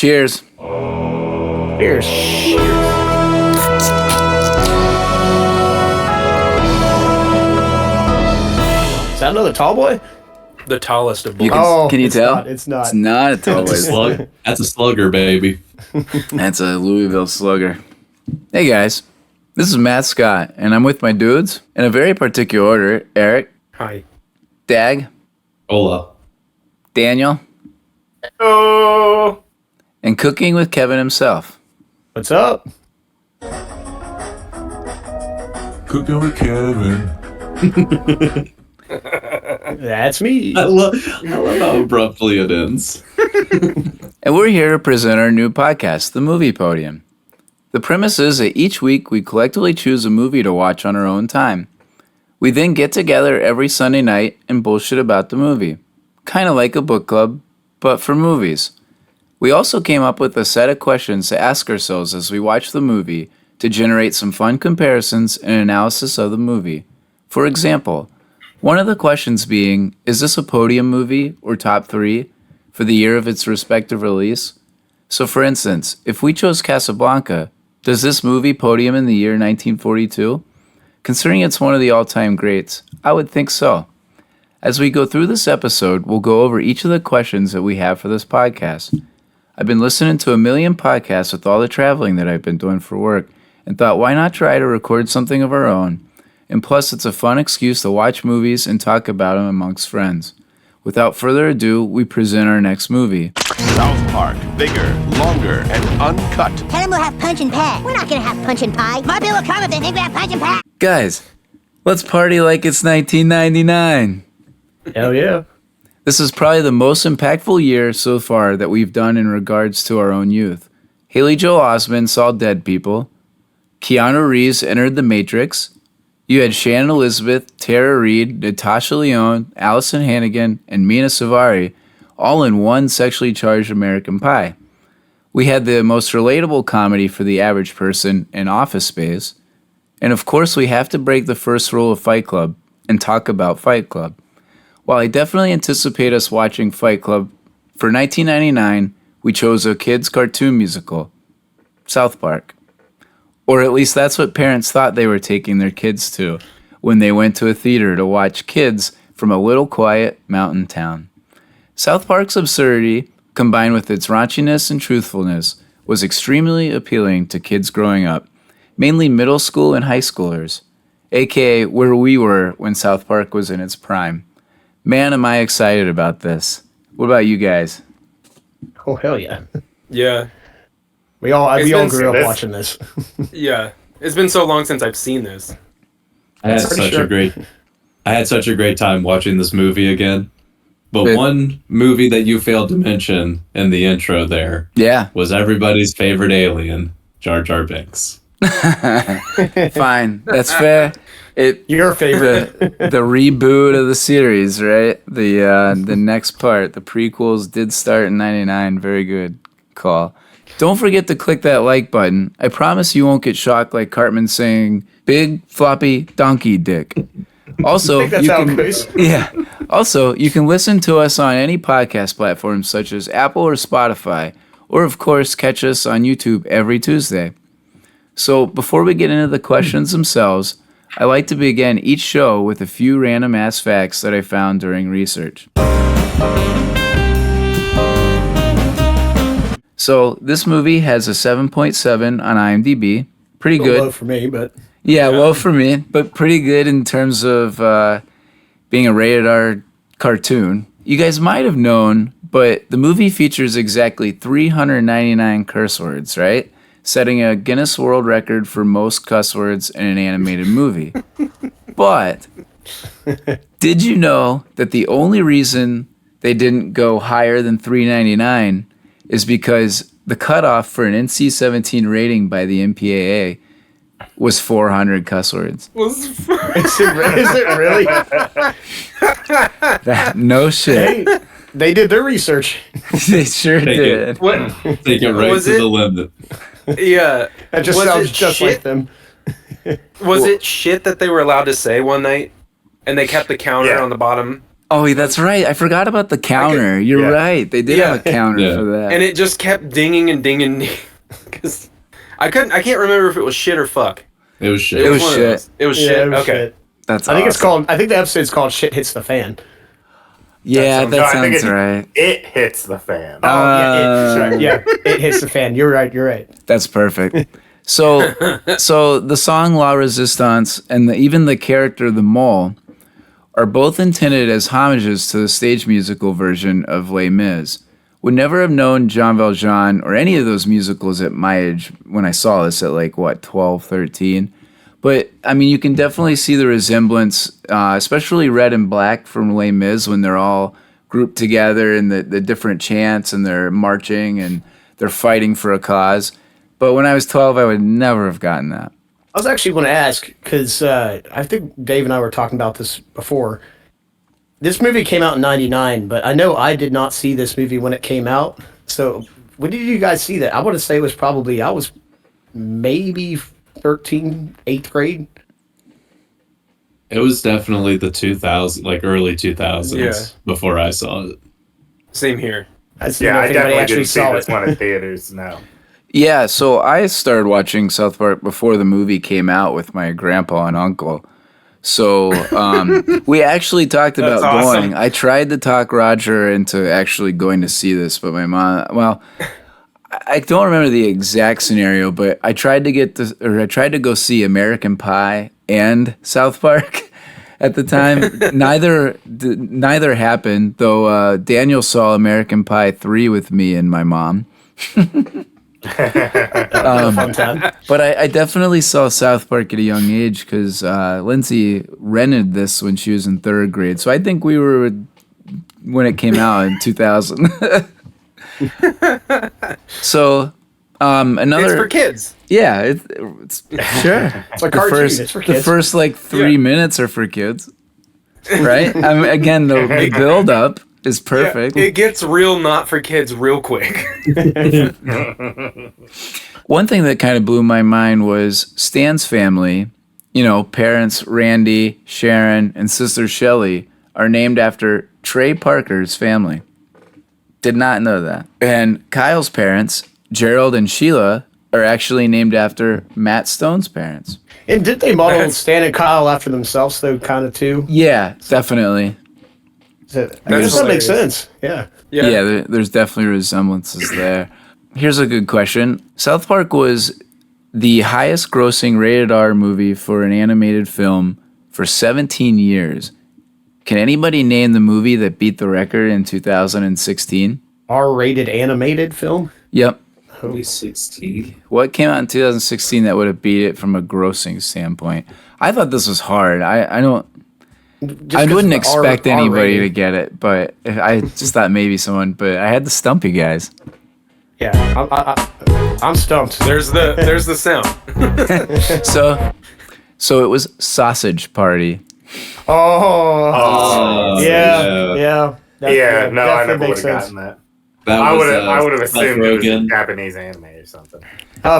Cheers. Cheers. Is that another tall boy? The tallest of boys. Can you tell? It's not. It's not a tall boy. That's a slugger, baby. That's a Louisville Slugger. Hey guys, this is Matt Scott, and I'm with my dudes in a very particular order. Eric, Hi. Dag, Hola. Daniel, Oh. and cooking with Kevin himself. What's up? Cooking with Kevin. That's me. I love how abruptly it ends. And we're here to present our new podcast, The Movie Podium. The premise is that each week we collectively choose a movie to watch on our own time. We then get together every Sunday night and bullshit about the movie. Kind of like a book club, but for movies. We also came up with a set of questions to ask ourselves as we watch the movie to generate some fun comparisons and analysis of the movie. For example, one of the questions being, is this a podium movie or top 3 for the year of its respective release? So for instance, if we chose Casablanca, does this movie podium in the year 1942? Considering it's one of the all-time greats, I would think so. As we go through this episode, we'll go over each of the questions that we have for this podcast. I've been listening to a million podcasts with all the traveling that I've been doing for work and thought, why not try to record something of our own? And plus, it's a fun excuse to watch movies and talk about them amongst friends. Without further ado, we present our next movie. South Park, bigger, longer, and uncut. Tell him we'll have punch and pie. We're not gonna have punch and pie. My bill will come if they think we have punch and pie. Guys, let's party like it's 1999. Hell yeah. This is probably the most impactful year so far that we've done in regards to our own youth. Haley Joel Osment saw Dead People. Keanu Reeves entered The Matrix. You had Shannon Elizabeth, Tara Reid, Natasha Lyonne, Allison Hannigan, and Mina Suvari all in one sexually charged American Pie. We had the most relatable comedy for the average person in Office Space. And of course, we have to break the first rule of Fight Club and talk about Fight Club. While I definitely anticipate us watching Fight Club, for 1999, we chose a kids' cartoon musical, South Park. Or at least that's what parents thought they were taking their kids to when they went to a theater to watch kids from a little quiet mountain town. South Park's absurdity, combined with its raunchiness and truthfulness, was extremely appealing to kids growing up, mainly middle school and high schoolers, aka where we were when South Park was in its prime. Man, am I excited about this. What about you guys? Oh, hell yeah. Yeah. We all grew up watching this. Yeah. It's been so long since I've seen this. I had such a great time watching this movie again. But one movie that you failed to mention in the intro there was everybody's favorite alien, Jar Jar Binks. Fine, that's fair. Your favorite. The reboot of the series, right? The next part, the prequels did start in 99. Very good call. Don't forget to click that like button. I promise you won't get shocked like Cartman saying "big floppy donkey dick." Also, I think that's how it goes. Yeah. Also, you can listen to us on any podcast platform such as Apple or Spotify, or of course, catch us on YouTube every Tuesday. So, before we get into the questions themselves, I like to begin each show with a few random ass facts that I found during research. So, this movie has a 7.7 on IMDb. Pretty good. Low for me, but... Yeah, low for me, but pretty good in terms of being a rated R cartoon. You guys might have known, but the movie features exactly 399 curse words, right? Setting a Guinness World Record for most cuss words in an animated movie. But did you know that the only reason they didn't go higher than 399 is because the cutoff for an NC-17 rating by the MPAA was 400 cuss words. Is it really? No shit. They did their research. They sure did. What? Take it right to the limit. Yeah. That just sounds just like them. Was it shit that they were allowed to say one night? And they kept the counter on the bottom Oh, that's right. I forgot about the counter. You're right. They did have a counter for that. And it just kept dinging and dinging. Because I can't remember if it was shit or fuck. It was shit. It was shit. It was shit. Okay. Shit. That's I think awesome. I think the episode's called "Shit Hits the Fan." Yeah, that sounds right. It hits the fan. It hits the fan. You're right. That's perfect. So the song La Resistance and even the character The Mole are both intended as homages to the stage musical version of Les Mis. Would never have known Jean Valjean or any of those musicals at my age when I saw this at 12, 13. But, I mean, you can definitely see the resemblance, especially Red and Black from Les Mis when they're all grouped together in the different chants and they're marching and they're fighting for a cause. But when I was 12, I would never have gotten that. I was actually going to ask, because I think Dave and I were talking about this before. This movie came out in 99, but I know I did not see this movie when it came out. So when did you guys see that? I want to say it was probably, I was maybe 13, 8th grade. It was definitely the 2000, early 2000s before I saw it. Same here. I definitely didn't see this one in theaters, no. Yeah, so I started watching South Park before the movie came out with my grandpa and uncle. So we actually talked about going. I tried to talk Roger into actually going to see this, but my mom, I don't remember the exact scenario, but I tried to go see American Pie and South Park at the time. Neither happened, though Daniel saw American Pie 3 with me and my mom. But I definitely saw South Park at a young age because Lindsay rented this when she was in 3rd grade. So I think we were when it came out in 2000. So another. It's for kids. Yeah, it's sure. It's a cartoon. It's for kids. The first 3 minutes are for kids, right? I mean, again, the build up is perfect. Yeah, it gets real not for kids real quick. One thing that kind of blew my mind was Stan's family, parents Randy, Sharon, and sister Shelley are named after Trey Parker's family. Did not know that. And Kyle's parents, Gerald and Sheila, are actually named after Matt Stone's parents. And did they model Stan and Kyle after themselves, though, kind of, too? Yeah, definitely. I guess that makes sense. Yeah. Yeah, there's definitely resemblances there. Here's a good question. South Park was the highest grossing rated R movie for an animated film for 17 years. Can anybody name the movie that beat the record in 2016? R-rated animated film? Yep. 2016. What came out in 2016 that would have beat it from a grossing standpoint? I thought this was hard. I wouldn't expect anybody to get it, but I just thought maybe someone. But I had to stump you guys. Yeah, I'm stumped. There's the sound. So it was Sausage Party. Yeah. No, I never would have gotten that. I would have assumed it was a Japanese anime or something.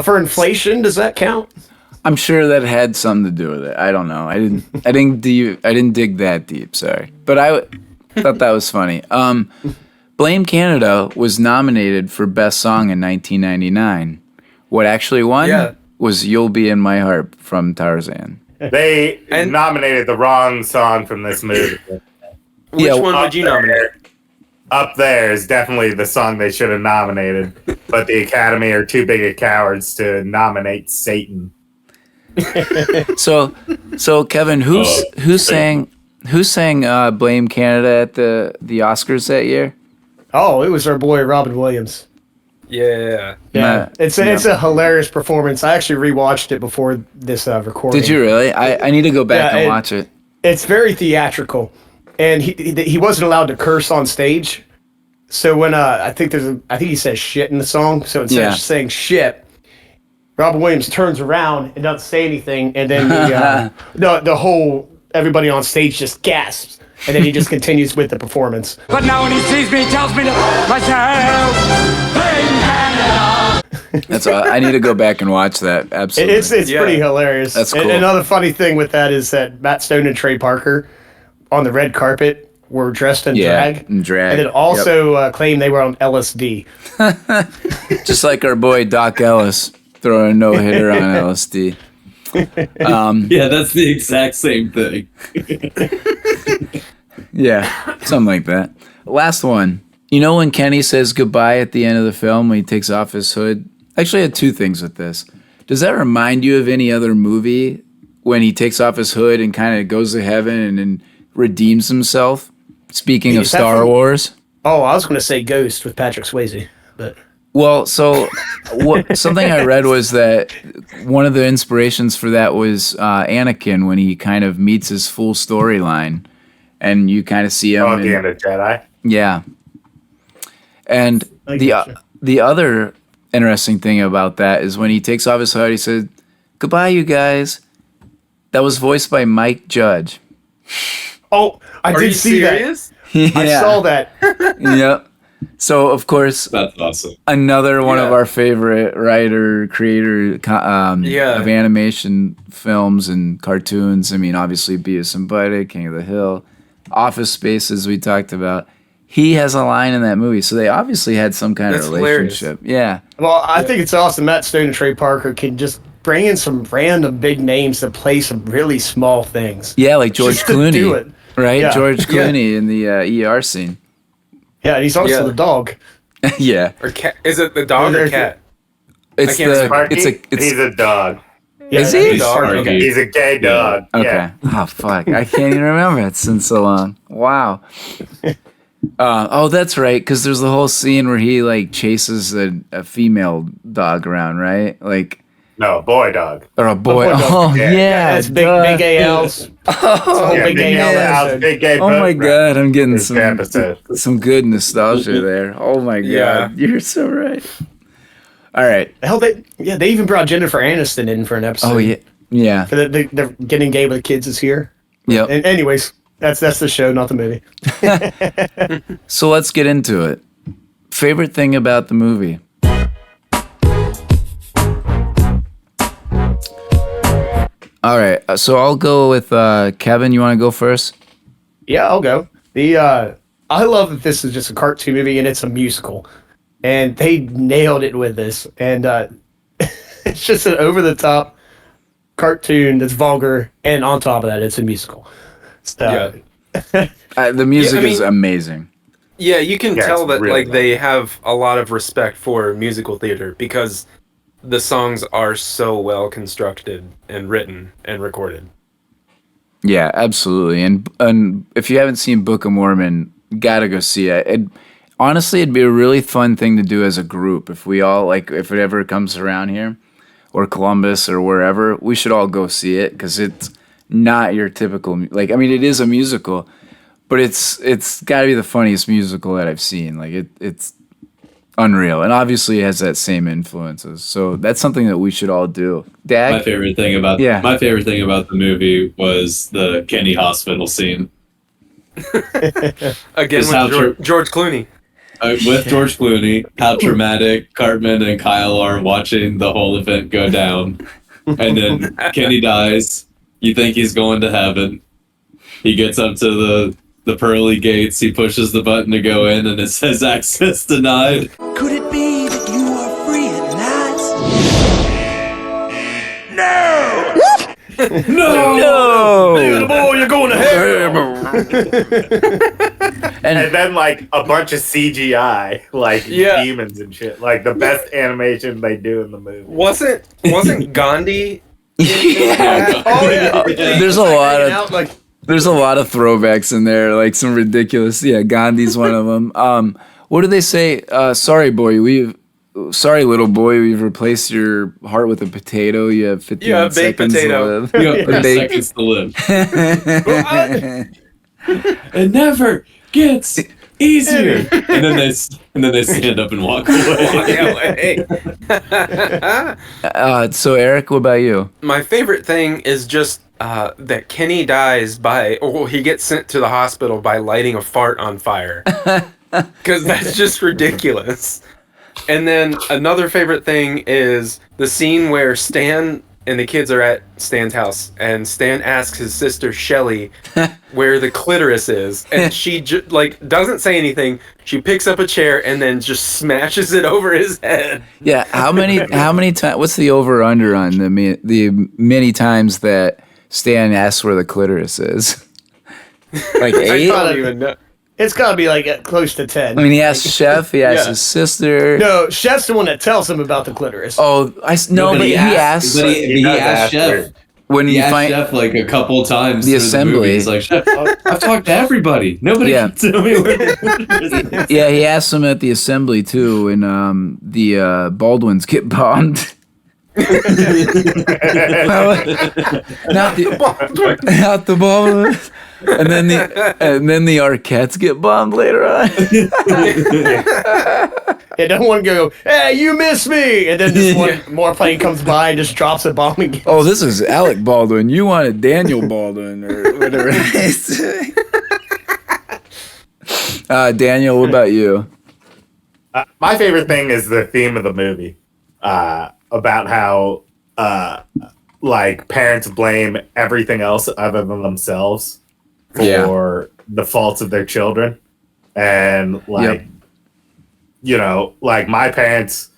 For inflation, does that count? I'm sure that had something to do with it. I don't know. I didn't dig that deep. Sorry, but I thought that was funny. Blame Canada was nominated for Best Song in 1999. What actually won was "You'll Be in My Heart" from Tarzan. They nominated the wrong song from this movie. Which one would you nominate? Up There is definitely the song they should have nominated, but the Academy are too big of cowards to nominate Satan. So Kevin, who sang "Blame Canada" at the Oscars that year? Oh, it was our boy Robin Williams. Yeah. It's a hilarious performance. I actually rewatched it before this recording. Did you really? I need to go back and watch it. It's very theatrical, and he wasn't allowed to curse on stage. So when I think he says shit in the song. So instead of saying shit, Robin Williams turns around and doesn't say anything, and then the whole everybody on stage just gasps, and then he just continues with the performance. But now when he sees me, he tells me to myself, blame Canada. That's all. I need to go back and watch that. Absolutely, it's pretty hilarious. That's cool. And another funny thing with that is that Matt Stone and Trey Parker on the red carpet were dressed in drag. And then also claimed they were on LSD. Just like our boy Doc Ellis throwing a no-hitter on LSD. Yeah, that's the exact same thing. Yeah, something like that. Last one. You know when Kenny says goodbye at the end of the film when he takes off his hood? Actually, I had two things with this. Does that remind you of any other movie when he takes off his hood and kind of goes to heaven and then redeems himself? Speaking of Star Wars. Oh, I was going to say Ghost with Patrick Swayze, but... Well, so something I read was that one of the inspirations for that was Anakin when he kind of meets his full storyline, and you kind of see him at the end of Jedi. Yeah, and the other interesting thing about that is when he takes off his hood, he said, "Goodbye, you guys." That was voiced by Mike Judge. Oh, I did see that. Yeah. I saw that. Yep. So, of course, that's awesome. Another one of our favorite creator of animation films and cartoons. I mean, obviously, Beavis and Butthead, King of the Hill, Office Space, as we talked about. He has a line in that movie, so they obviously had some kind of relationship. Hilarious. Yeah. Well, I think it's awesome. Matt Stone and Trey Parker can just bring in some random big names to play some really small things. Yeah, like George Clooney. Do it. Right? Yeah. George Clooney in the ER scene. Yeah, and he's also the dog. Yeah. Or cat? Is it the dog or cat? He's a dog. Yeah, is he? He's a gay dog. Okay. Yeah. Oh fuck! I can't even remember. It's been so long. Wow. That's right. Because there's the whole scene where he like chases a female dog around, right? Like. No, boy dog. Or a boy. Oh yeah, it's big ALs. Big ALs. Big gay. Oh my god, I'm getting some good nostalgia there. Oh my god, you're so right. All right. Hell, they even brought Jennifer Aniston in for an episode. Oh yeah. For they're getting gay with the kids is here. Yep. And anyways, that's the show, not the movie. So let's get into it. Favorite thing about the movie? All right, so I'll go with Kevin. You want to go first? Yeah, I'll go. I love that this is just a cartoon movie and it's a musical, and they nailed it with this. And it's just an over-the-top cartoon that's vulgar, and on top of that, it's a musical. So, the music is amazing. Yeah, you can tell that really they have a lot of respect for musical theater because the songs are so well constructed and written and recorded. Yeah, absolutely. And if you haven't seen Book of Mormon, gotta go see it. Honestly, it'd be a really fun thing to do as a group. If we all if it ever comes around here, or Columbus or wherever, we should all go see it because it's not your typical. It is a musical, but it's gotta be the funniest musical that I've seen. It's unreal, and obviously it has that same influences. So that's something that we should all do. Dag? My favorite thing about the movie was the Kenny hospital scene. Again with George Clooney. With George Clooney, how traumatic Cartman and Kyle are watching the whole event go down, and then Kenny dies. You think he's going to heaven. He gets up to the pearly gates, he pushes the button to go in, and it says access denied. Could it be that you are free at night? No! Little boy, you're going to hell! And then a bunch of CGI, demons and shit. The best animation they do in the movie. Wasn't Gandhi? There's a lot of throwbacks in there, some ridiculous. Yeah, Gandhi's one of them. What do they say? Sorry, little boy, we've replaced your heart with a potato. You have 51 seconds to live. You have 50 seconds to live. It never gets easier. And then they stand up and walk away. So Eric, what about you? My favorite thing is just that Kenny dies he gets sent to the hospital by lighting a fart on fire. Because that's just ridiculous. And then another favorite thing is the scene where Stan and the kids are at Stan's house, and Stan asks his sister Shelly where the clitoris is, and she doesn't say anything. She picks up a chair and then just smashes it over his head. Yeah, how many times? What's the over under on the many times that Stan asks where the clitoris is? Like 8? I don't even know. It's got to be like close to 10. I mean, he asks Chef, he asks his sister. No, Chef's the one that tells him about the clitoris. Oh, but he asks. But he asked Chef. When he you asked find Chef like a couple times. the assembly, he's like, Chef, I've talked to everybody. Nobody can tell me where the clitoris is. Yeah, he asks him at the assembly too, when the Baldwins get bombed. Not the Baldwins. And then the Arquettes get bombed later on. Yeah, don't want to go, hey, you missed me! And then this one more plane comes by and just drops a bomb again. Oh, this is Alec Baldwin. You wanted Daniel Baldwin or whatever it is. Daniel, what about you? My favorite thing is the theme of the movie. About how like parents blame everything else other than themselves for the faults of their children. And like my parents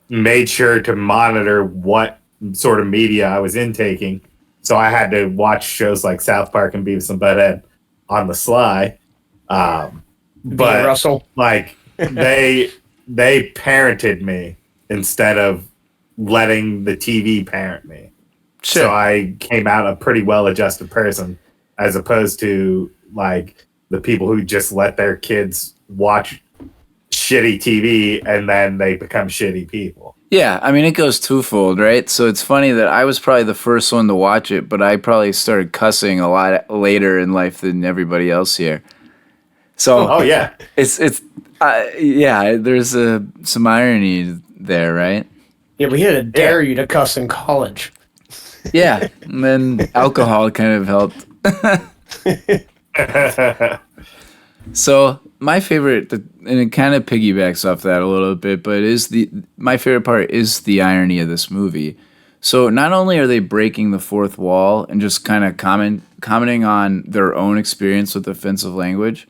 made sure to monitor what sort of media I was intaking. So I had to watch shows like South Park and Beavis and Butthead on the sly. But Russell, like they parented me instead of letting the TV parent me. Sure. So I came out a pretty well-adjusted person, as opposed to like the people who just let their kids watch shitty TV and then they become shitty people. Yeah, I mean, it goes twofold, right? So it's funny that I was probably the first one to watch it, but I probably started cussing a lot later in life than everybody else here. So, yeah, there's some irony there, right? Yeah, we had to dare you to cuss in college. Yeah, and then alcohol kind of helped. So my favorite, and it kind of piggybacks off that a little bit, but my favorite part is the irony of this movie. So not only are they breaking the fourth wall and just kind of commenting on their own experience with offensive language,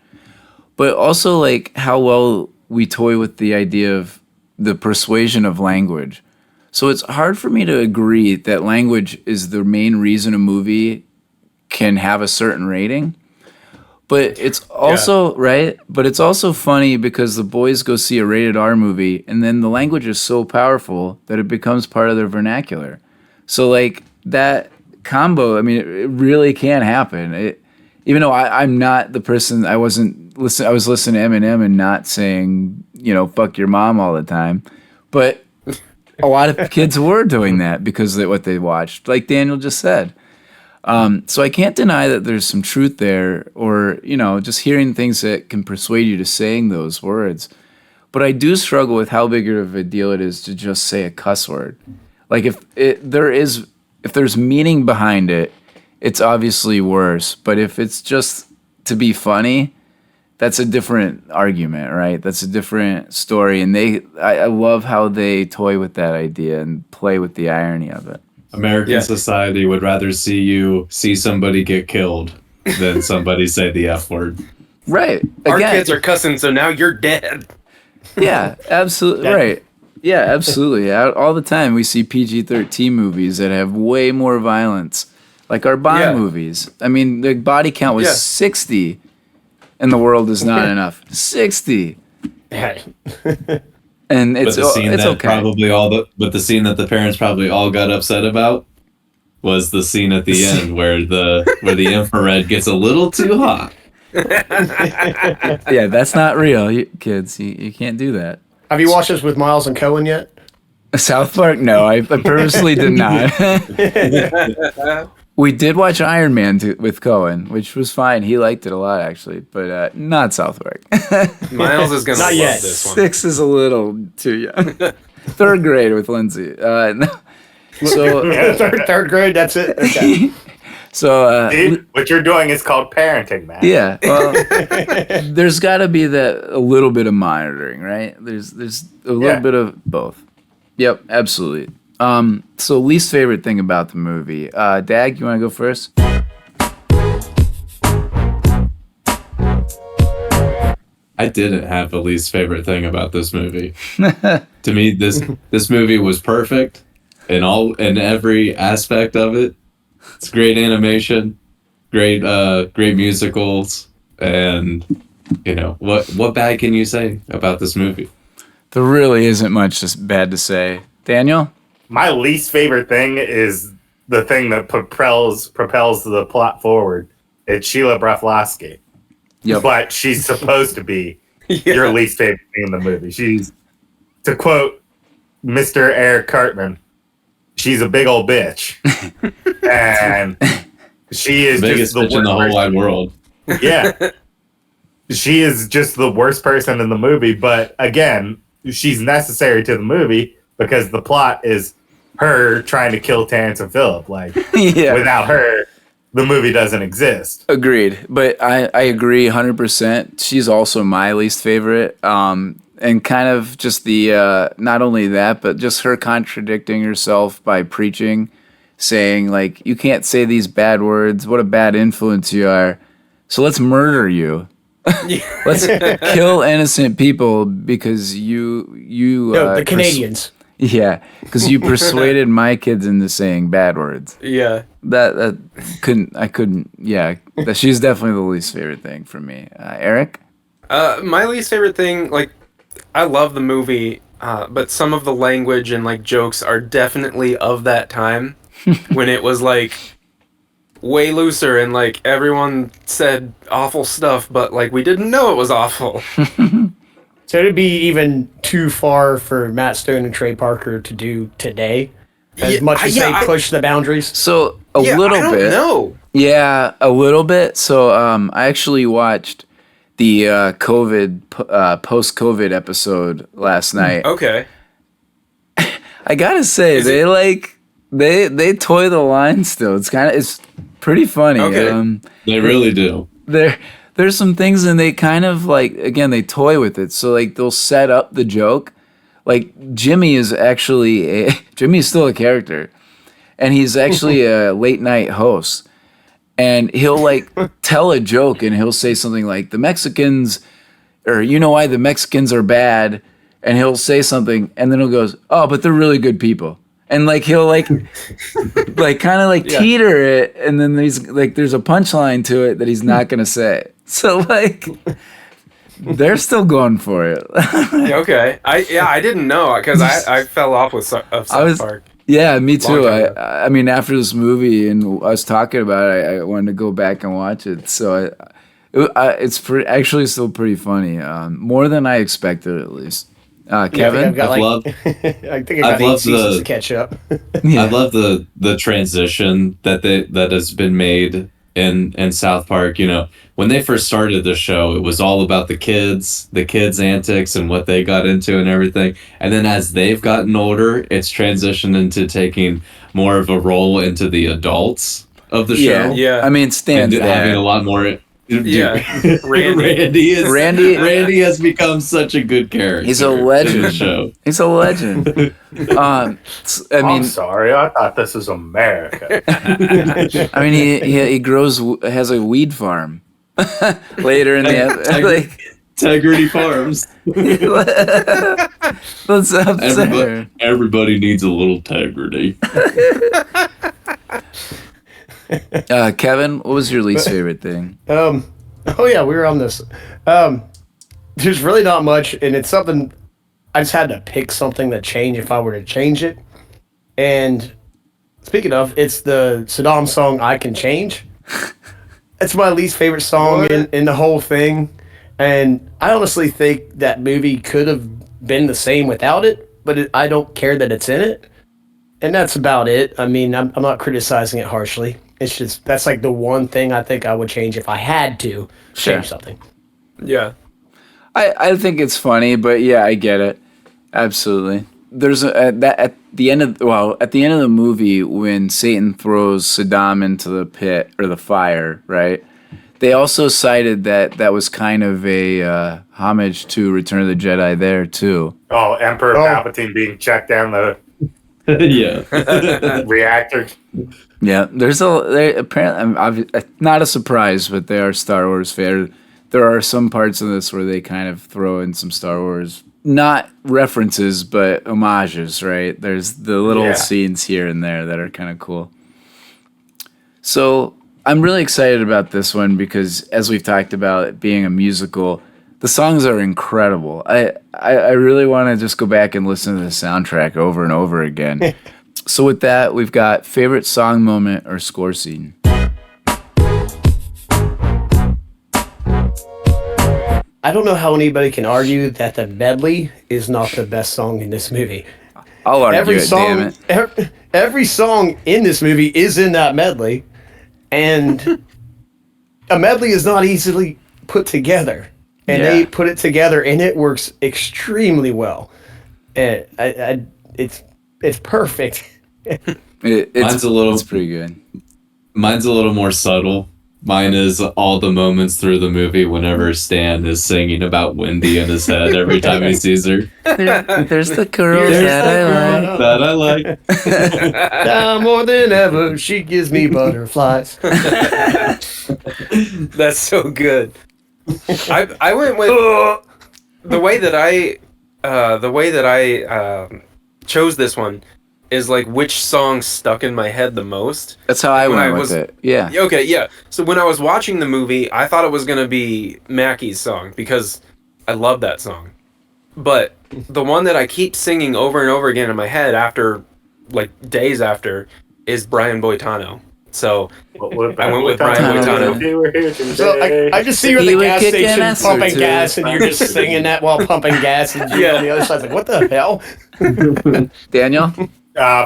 but also like how well we toy with the idea of the persuasion of language. So it's hard for me to agree that language is the main reason a movie can have a certain rating. But it's also, right? But it's also funny because the boys go see a rated R movie and then the language is so powerful that it becomes part of their vernacular. So like that combo, I mean, it really can happen. Even though I'm not the person, I was listening to Eminem and not saying, fuck your mom all the time. But a lot of kids were doing that because of what they watched, like Daniel just said. So I can't deny that there's some truth there, or, just hearing things that can persuade you to saying those words. But I do struggle with how big of a deal it is to just say a cuss word. Like if there's meaning behind it, it's obviously worse. But if it's just to be funny, that's a different argument, right? That's a different story. And I love how they toy with that idea and play with the irony of it. American society would rather see somebody get killed than somebody say the F word. Right. Our kids are cussing, so now you're dead. Yeah, absolutely. Right. Yeah, absolutely. All the time we see PG-13 movies that have way more violence, like our Bond movies. I mean, the body count was 60, and the world is not enough. 60. And it's the scene it's that okay. But the scene that the parents probably all got upset about was the scene at the end where the infrared gets a little too hot. Yeah, that's not real, kids. You can't do that. Have you watched this with Miles and Cohen yet? South Park? No, I purposely did not. We did watch Iron Man with Cohen, which was fine. He liked it a lot, actually, but not South Park. Miles is going to love this one. 6 is a little too young. 3rd grade with Lindsay. No. So third grade, that's it? Okay. So what you're doing is called parenting, man. Yeah, well, there's got to be a little bit of monitoring, right? There's a little bit of both. Yep, absolutely. So least favorite thing about the movie. Dag, you want to go first? I didn't have a least favorite thing about this movie. To me, this movie was perfect in every aspect of it. It's great animation, great musicals, and what bad can you say about this movie? There really isn't much just bad to say. Daniel? My least favorite thing is the thing that propels the plot forward. It's Sheila Broflovsky. Yep. But she's supposed to be your least favorite thing in the movie. She's, to quote Mr. Eric Cartman, she's a big old bitch. And she is biggest just the bitch in the whole wide world. Yeah. She is just the worst person in the movie. But again, she's necessary to the movie because the plot is her trying to kill Terrence and Phillip. Like, without her, the movie doesn't exist. Agreed. But I agree 100%. She's also my least favorite. And kind of just the, not only that, but just her contradicting herself by preaching, saying, like, you can't say these bad words. What a bad influence you are. So let's murder you. Let's kill innocent people because you the Canadians. Because you persuaded my kids into saying bad words. Yeah. That couldn't. She's definitely the least favorite thing for me. Eric? My least favorite thing, like, I love the movie, but some of the language and, like, jokes are definitely of that time when it was, like, way looser and, like, everyone said awful stuff, but, like, we didn't know it was awful. So it'd be even too far for Matt Stone and Trey Parker to do today, as much as they push the boundaries. So a little I don't bit. know. Yeah, a little bit. So I actually watched the post-COVID episode last night. Okay. I gotta say, they toy the line still. It's pretty funny. Okay. They really do. There's some things and they kind of like, again, they toy with it. So like they'll set up the joke. Like Jimmy is still a character and he's actually a late night host and he'll like tell a joke and he'll say something like the Mexicans or you know why the Mexicans are bad. And he'll say something and then he'll goes, oh, but they're really good people. And like he'll like kind of like teeter it and then there's a punchline to it that he's not gonna say. So like they're still going for it. Okay. I didn't know because I fell off with South Park. Yeah, me too. I mean after this movie and I was talking about it, I wanted to go back and watch it. So it's actually still pretty funny. More than I expected at least. Kevin? I think I got 8 seasons to catch up. I love the transition that has been made in South Park. You know, when they first started the show, it was all about the kids' antics and what they got into and everything. And then as they've gotten older, it's transitioned into taking more of a role into the adults of the show. Yeah. I mean, Stan's having a lot more. Yeah, Randy has become such a good character. He's a legend. In the show. He's a legend. I'm sorry, I thought this was America. I mean, he has a weed farm. Later in the Integrity Farms. What's up, everybody needs a little integrity. Kevin, what was your least favorite thing? Oh yeah, we were on this. There's really not much, and it's something I just had to pick something to change if I were to change it. And speaking of, it's the Saddam song "I Can Change." It's my least favorite song in the whole thing, and I honestly think that movie could have been the same without it. But I don't care that it's in it, and that's about it. I mean, I'm not criticizing it harshly. It's just, that's like the one thing I think I would change if I had to change something. Yeah. I think it's funny, but yeah, I get it. Absolutely. There's at the end of the movie when Satan throws Saddam into the pit or the fire, right? They also cited that was kind of a homage to Return of the Jedi there too. Oh, Emperor Palpatine being checked down the Yeah. Reactor. Yeah, apparently not a surprise, but they are Star Wars fans. There are some parts of this where they kind of throw in some Star Wars, not references, but homages, right? There's the little scenes here and there that are kind of cool. So I'm really excited about this one because, as we've talked about it being a musical, the songs are incredible. I really want to just go back and listen to the soundtrack over and over again. So with that, we've got favorite song moment or score scene. I don't know how anybody can argue that the medley is not the best song in this movie. I'll argue damn it. Every song in this movie is in that medley, and a medley is not easily put together. And they put it together, and it works extremely well. And it's perfect. It's pretty good. Mine's a little more subtle. Mine is all the moments through the movie whenever Stan is singing about Wendy in his head every time he sees her. There's the girl that I like. Now more than ever, she gives me butterflies. That's so good. I went with the way that I chose this one is like which song stuck in my head the most. That's how I went with it. Yeah. Okay, yeah. So when I was watching the movie, I thought it was going to be Mackie's song because I love that song. But the one that I keep singing over and over again in my head after, like, days after, is Brian Boitano. So I went with Brian Boitano. So I just see you at the gas station pumping gas, and you're just singing that while pumping gas, and you're on the other side like, what the hell? Daniel?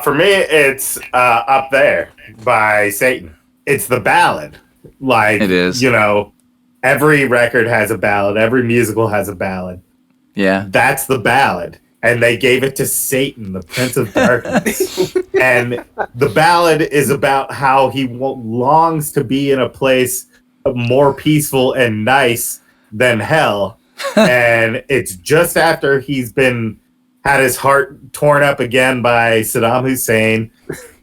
For me, it's Up There by Satan. It's the ballad. Like, it is. You know, every record has a ballad. Every musical has a ballad. Yeah. That's the ballad. And they gave it to Satan, the Prince of Darkness. And the ballad is about how he longs to be in a place more peaceful and nice than hell. And it's just after he's had his heart torn up again by Saddam Hussein.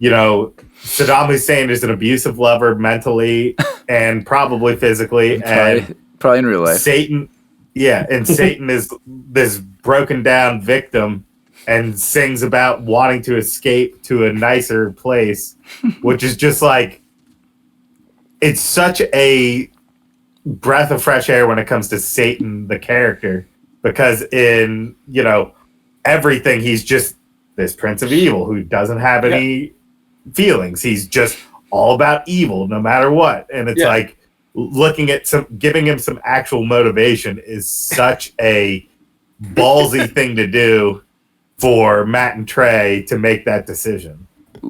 You know, Saddam Hussein is an abusive lover mentally and probably physically. Probably in real life. Satan is this broken down victim and sings about wanting to escape to a nicer place, which is just like, it's such a breath of fresh air when it comes to Satan, the character, because in, you know, everything, he's just this prince of evil who doesn't have any feelings. He's just all about evil no matter what. And it's like, looking at giving him some actual motivation is such a ballsy thing to do for Matt and Trey to make that decision.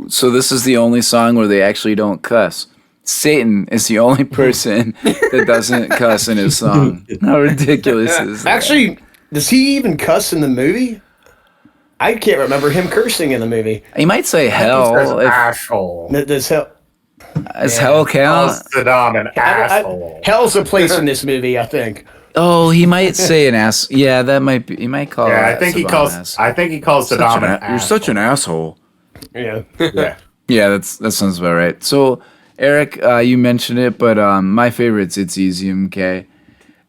So this is the only song where they actually don't cuss. Satan is the only person that doesn't cuss in his song. How ridiculous is that? Actually, does he even cuss in the movie? I can't remember him cursing in the movie. He might say hell. Asshole. Does hell... Does hell count? Saddam an asshole. Hell's a place in this movie, I think. Oh, he might say an ass. Yeah, that might be. He might call. Yeah, I think he calls Saddam an asshole. You're such an asshole. Yeah. Yeah, that sounds about right. So, Eric, you mentioned it, but my favorite's "It's Easy, MK."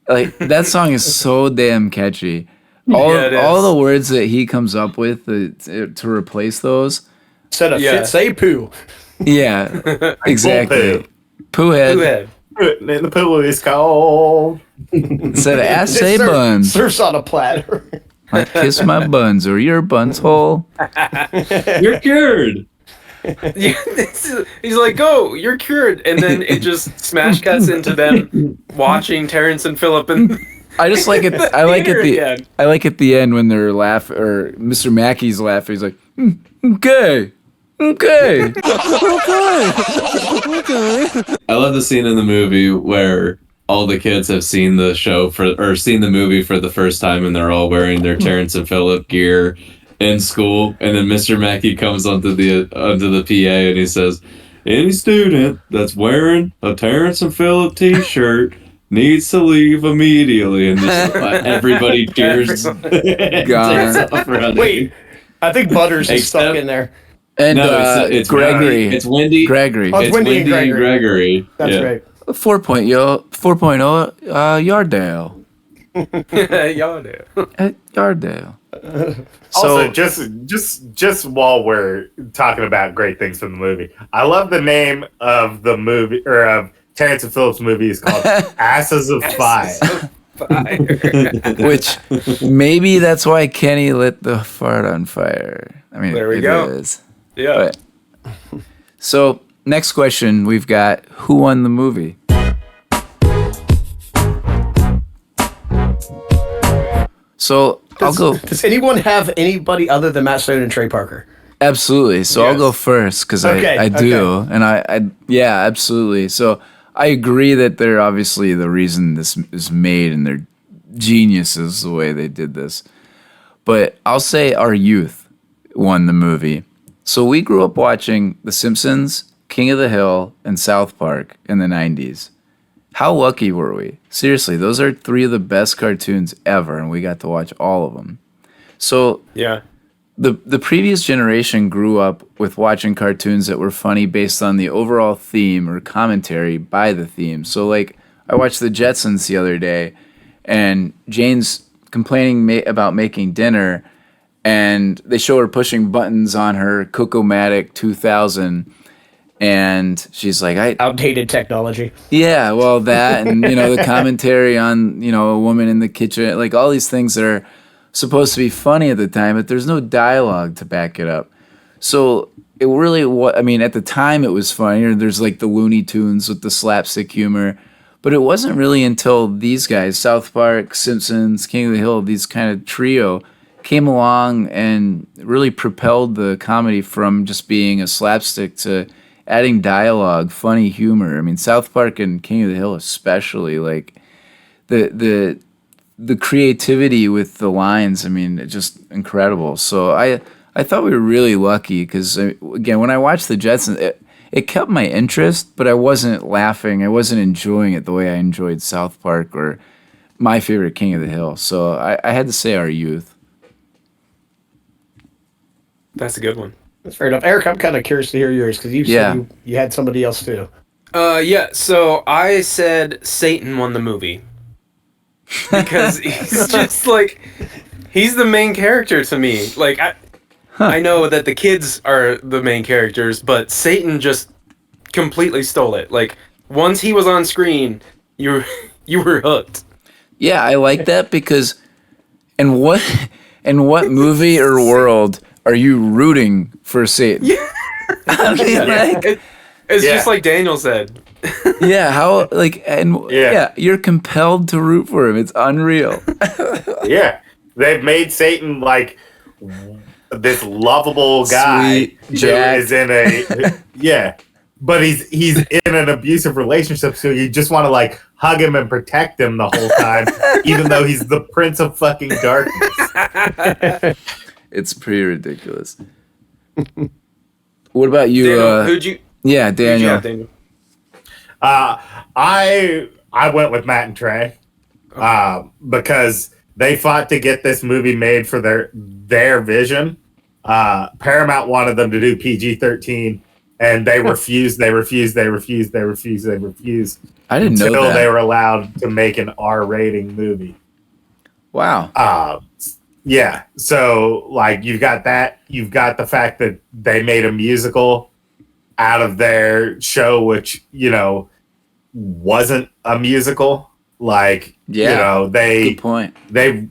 Like that song is so damn catchy. All the words that he comes up with to replace those. Instead of shit, say poo. Yeah, exactly. Poo head. And the poo is cold. Instead of ass, say buns. Surfs on a platter. I kiss my buns or your buns hole. You're cured. He's like, "Go, you're cured," and then it just smash cuts into them watching Terrence and Phillip and. I just like it. I like it. I like at the end when they're laughing, or Mr. Mackey's laughing. He's like, "Okay." Okay. I love the scene in the movie where all the kids have seen the seen the movie for the first time, and they're all wearing their Terrence and Phillip gear in school. And then Mr. Mackey comes onto the PA and he says, "Any student that's wearing a Terrence and Phillip T-shirt needs to leave immediately." And just, everybody cheers. Gone. Wait, I think Butters is stuck in there. And No, it's Gregory. Wendy, it's Wendy. Gregory. Oh, It's Wendy and Gregory. That's Yeah. right. 4.0 Yardale. Yardale. At Yardale. Also, just while we're talking about great things from the movie, I love the name of the movie, or of Terrence and Phillips' movie is called Asses of Fire. Which maybe that's why Kenny lit the fart on fire. I mean, There we it go. is. Yeah. But, so next question we've got: who won the movie? So I'll go. Does anyone have anybody other than Matt Stone and Trey Parker? Absolutely. So I'll Yes. go first because Okay, I do, and I yeah, absolutely. So I agree that they're obviously the reason this is made, and they're geniuses the way they did this. But I'll say our youth won the movie. So we grew up watching The Simpsons, King of the Hill, and South Park in the 90s. How lucky were we? Seriously, those are three of the best cartoons ever, and we got to watch all of them. So Yeah. the previous generation grew up with watching cartoons that were funny based on the overall theme or commentary by the theme. So like I watched the Jetsons the other day, and Jane's complaining about making dinner, and they show her pushing buttons on her Cocomatic 2000, and she's like, Outdated technology. yeah, well, that, and the commentary on a woman in the kitchen, like all these things that are supposed to be funny at the time, but there's no dialogue to back it up. So it really, at the time it was funny. There's like the Looney Tunes with the slapstick humor, but it wasn't really until these guys, South Park, Simpsons, King of the Hill, these kind of trio came along and really propelled the comedy from just being a slapstick to adding dialogue, funny humor. I mean, South Park and King of the Hill especially, like the creativity with the lines, I mean, it's just incredible. So I thought we were really lucky because, again, when I watched the Jetsons, it kept my interest, but I wasn't laughing. I wasn't enjoying it the way I enjoyed South Park or my favorite King of the Hill. So I had to say our youth. That's a good one. That's fair enough. Eric, I'm kind of curious to hear yours because you said you had somebody else too. Yeah, so I said Satan won the movie. Because he's just like, he's the main character to me. Like, I know that the kids are the main characters, but Satan just completely stole it. Like, once he was on screen, you were hooked. Yeah, I like that because in what movie or world are you rooting for Satan? Yeah. I mean, It's just like Daniel said. Yeah, you're compelled to root for him. It's unreal. Yeah, they've made Satan like this lovable guy Sweet Jack. who is in a but he's in an abusive relationship, so you just want to like hug him and protect him the whole time, even though he's the Prince of fucking Darkness. It's pretty ridiculous. What about you? Daniel, who'd you? Yeah, Daniel. Daniel. I went with Matt and Trey because they fought to get this movie made for their vision. Paramount wanted them to do PG-13, and they refused. They refused. I didn't know that. Until they were allowed to make an R-rating movie. Wow. Yeah. So like you've got that. You've got the fact that they made a musical out of their show, which wasn't a musical. Like good point. They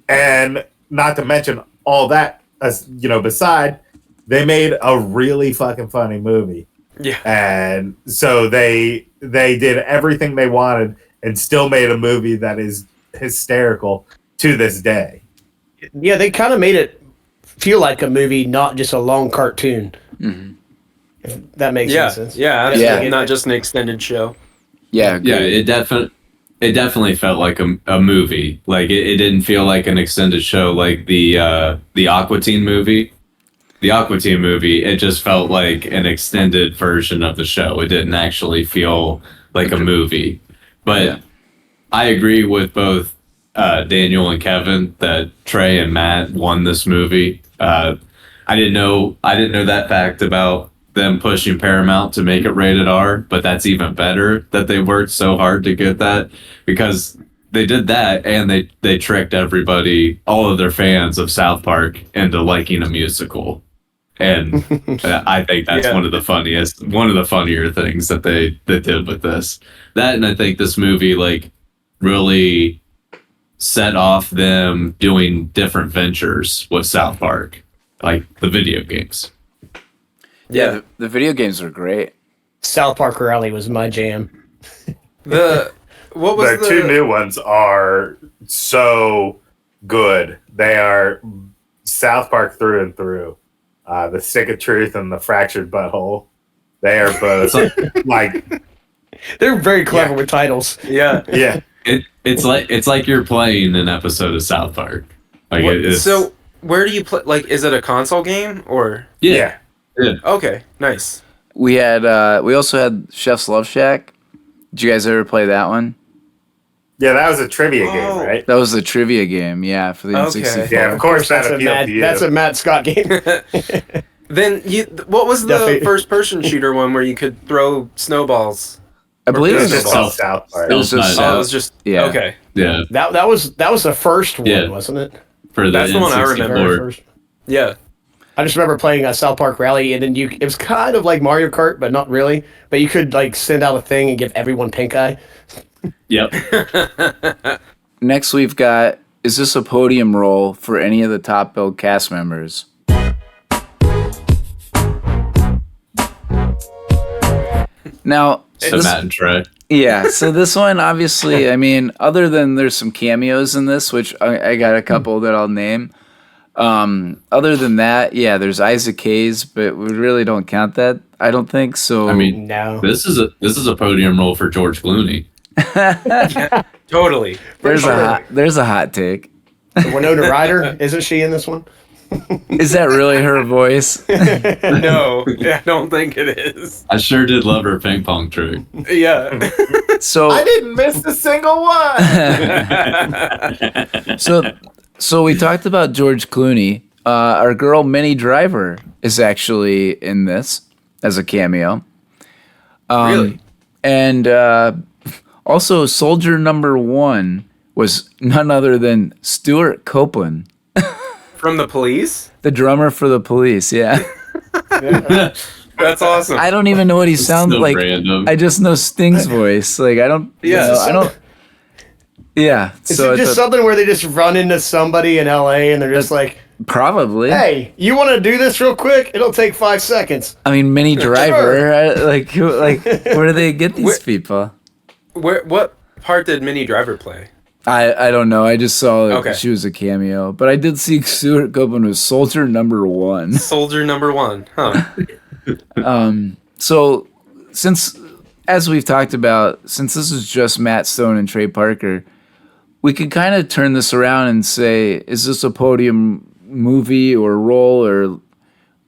and not to mention all that, beside they made a really fucking funny movie. Yeah. And so they did everything they wanted and still made a movie that is hysterical to this day. Yeah, they kind of made it feel like a movie, not just a long cartoon. Mm-hmm. If that makes any sense. Yeah, absolutely. Not just an extended show. Yeah, yeah. It definitely felt like a movie. Like it didn't feel like an extended show, like the Aqua Teen movie. The Aqua Teen movie, it just felt like an extended version of the show. It didn't actually feel like a movie. But I agree with both Daniel and Kevin that Trey and Matt won this movie. I didn't know that fact about them pushing Paramount to make it rated R, but that's even better that they worked so hard to get that, because they did that and they tricked everybody, all of their fans of South Park, into liking a musical. And I think that's one of the funnier things that they did with this. That, and I think this movie like really set off them doing different ventures with South Park, like the video games. Yeah, the video games are great. South Park Rally was my jam. The two new ones are so good. They are South Park through and through. The Stick of Truth and the Fractured Butthole. They are both like they're very clever with titles. Yeah. Yeah. It's like you're playing an episode of South Park. Like so where do you play? Like, is it a console game or? Yeah. Okay, nice. We also had Chef's Love Shack. Did you guys ever play that one? Yeah, that was a trivia game, right? That was the trivia game, yeah, for the N64. Yeah, of course that appealed to you. That's a Matt Scott game. Then what was the first-person shooter one where you could throw snowballs? I believe it was just South Park. It was just yeah. Okay. Yeah. That was the first one, wasn't it? That's the one I remember. Yeah. I just remember playing South Park Rally, and then it was kind of like Mario Kart, but not really. But you could like send out a thing and give everyone pink eye. Yep. Next we've got, is this a podium role for any of the top billed cast members? Now, so Matt and Trey. Yeah, so this one, obviously, I mean, other than there's some cameos in this, which I got a couple that I'll name. Other than that, yeah, there's Isaac Hayes, but we really don't count that. I don't think so. I mean, no. This is a podium role for George Clooney. Yeah, totally. There's a hot take. Winona Ryder, isn't she in this one? Is that really her voice? No, I don't think it is. I sure did love her ping pong trick. Yeah. So I didn't miss a single one. So we talked about George Clooney. Our girl Minnie Driver is actually in this as a cameo. Really? And also Soldier Number 1 was none other than Stuart Copeland. From the Police? The drummer for the Police, yeah. That's awesome. I don't even know what he sounds so like. random. I just know Sting's voice. Like I don't. Yeah. You know, I don't. Yeah. Is it just something where they just run into somebody in LA and they're just like, probably. "Hey, you want to do this real quick? It'll take 5 seconds." I mean, Minnie Driver. Like where do they get these people? What part did Minnie Driver play? I don't know. I just saw she was a cameo, but I did see Stuart Copeland was Soldier Number 1. Soldier Number 1, huh? So since, as we've talked about, since this is just Matt Stone and Trey Parker, we could kind of turn this around and say, is this a podium movie or role or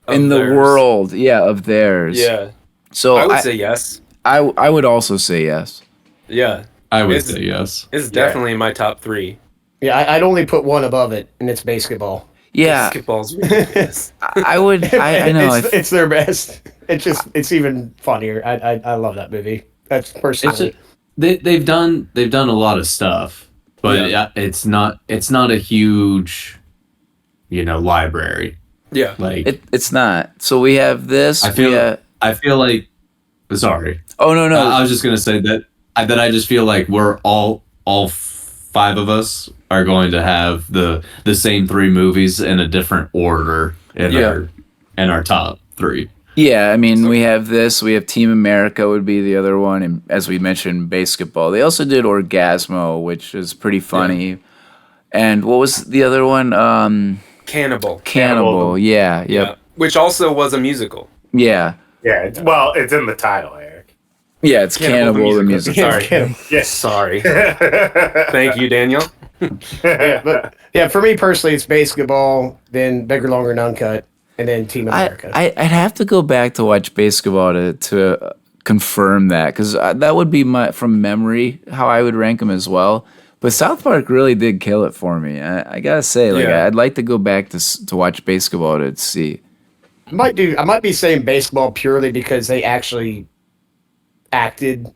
in the world? Yeah, of theirs. Yeah. So I would say yes. I would also say yes. Yeah. I would say yes. It's definitely in my top 3. Yeah, I'd only put one above it, and it's basketball. Yeah. Basketball's ridiculous. I would. I know. It's their best. It's even funnier. I love that movie. That's personally. They've done a lot of stuff, but it's not a huge, library. Yeah. Like it's not. So we have this. I feel like. Sorry. Oh no. I was just gonna say that I just feel like we're all 5 of us are going to have the same 3 movies in a different order in our top 3. Yeah, I mean, we have this. We have Team America would be the other one, and as we mentioned, basketball. They also did Orgasmo, which is pretty funny. Yeah. And what was the other one? Cannibal. Yeah. Yep. Yeah. Which also was a musical. Yeah. Yeah. It's in the title, Eric. Yeah, it's Cannibal the musical. Sorry. Yes. Sorry. Thank you, Daniel. For me personally, it's basketball, then Bigger, Longer, and Uncut, and then Team America. I'd have to go back to watch basketball to confirm that, because that would be from memory how I would rank them as well. But South Park really did kill it for me. I gotta say, I'd like to go back to watch basketball to see. I might be saying baseball purely because they actually acted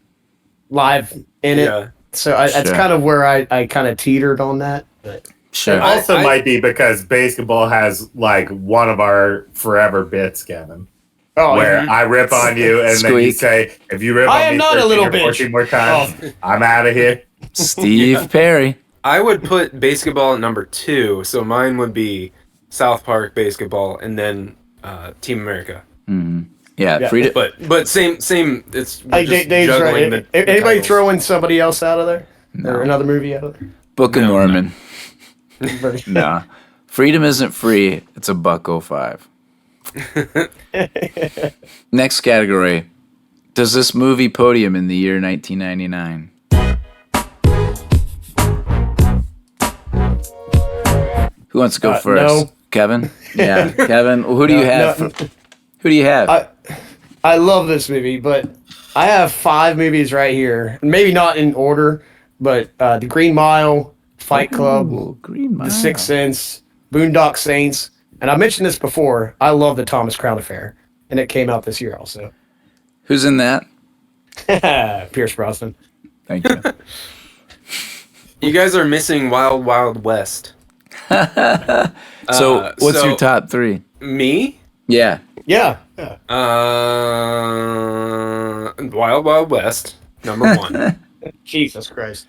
live in it. So that's kind of where I kind of teetered on that. But sure. It also might be because basketball has like one of our forever bits, Kevin. Oh, where I rip on you and then you say, if you rip on me 14 more times, I'm out of here. Steve Perry. I would put basketball at number 2, so mine would be South Park basketball and then Team America. Mm-hmm. Yeah, freedom. But same. It's Dave's right. Anybody throwing somebody else out of there? No. Or another movie out of there? Book of Mormon. Nah. Freedom isn't free. It's $1.05. Next category. Does this movie podium in the year 1999? Who wants to go first? No. Kevin? Yeah, Kevin. Who do you have? Who do you have? I love this movie, but I have 5 movies right here. Maybe not in order, but The Green Mile, Fight Club, Green Mile. The Sixth Sense, Boondock Saints, and I mentioned this before. I love The Thomas Crown Affair, and it came out this year also. Who's in that? Pierce Brosnan. Thank you. You guys are missing Wild Wild West. So, what's your top 3? Me? Yeah. Yeah. Wild Wild West, number 1. Jesus Christ.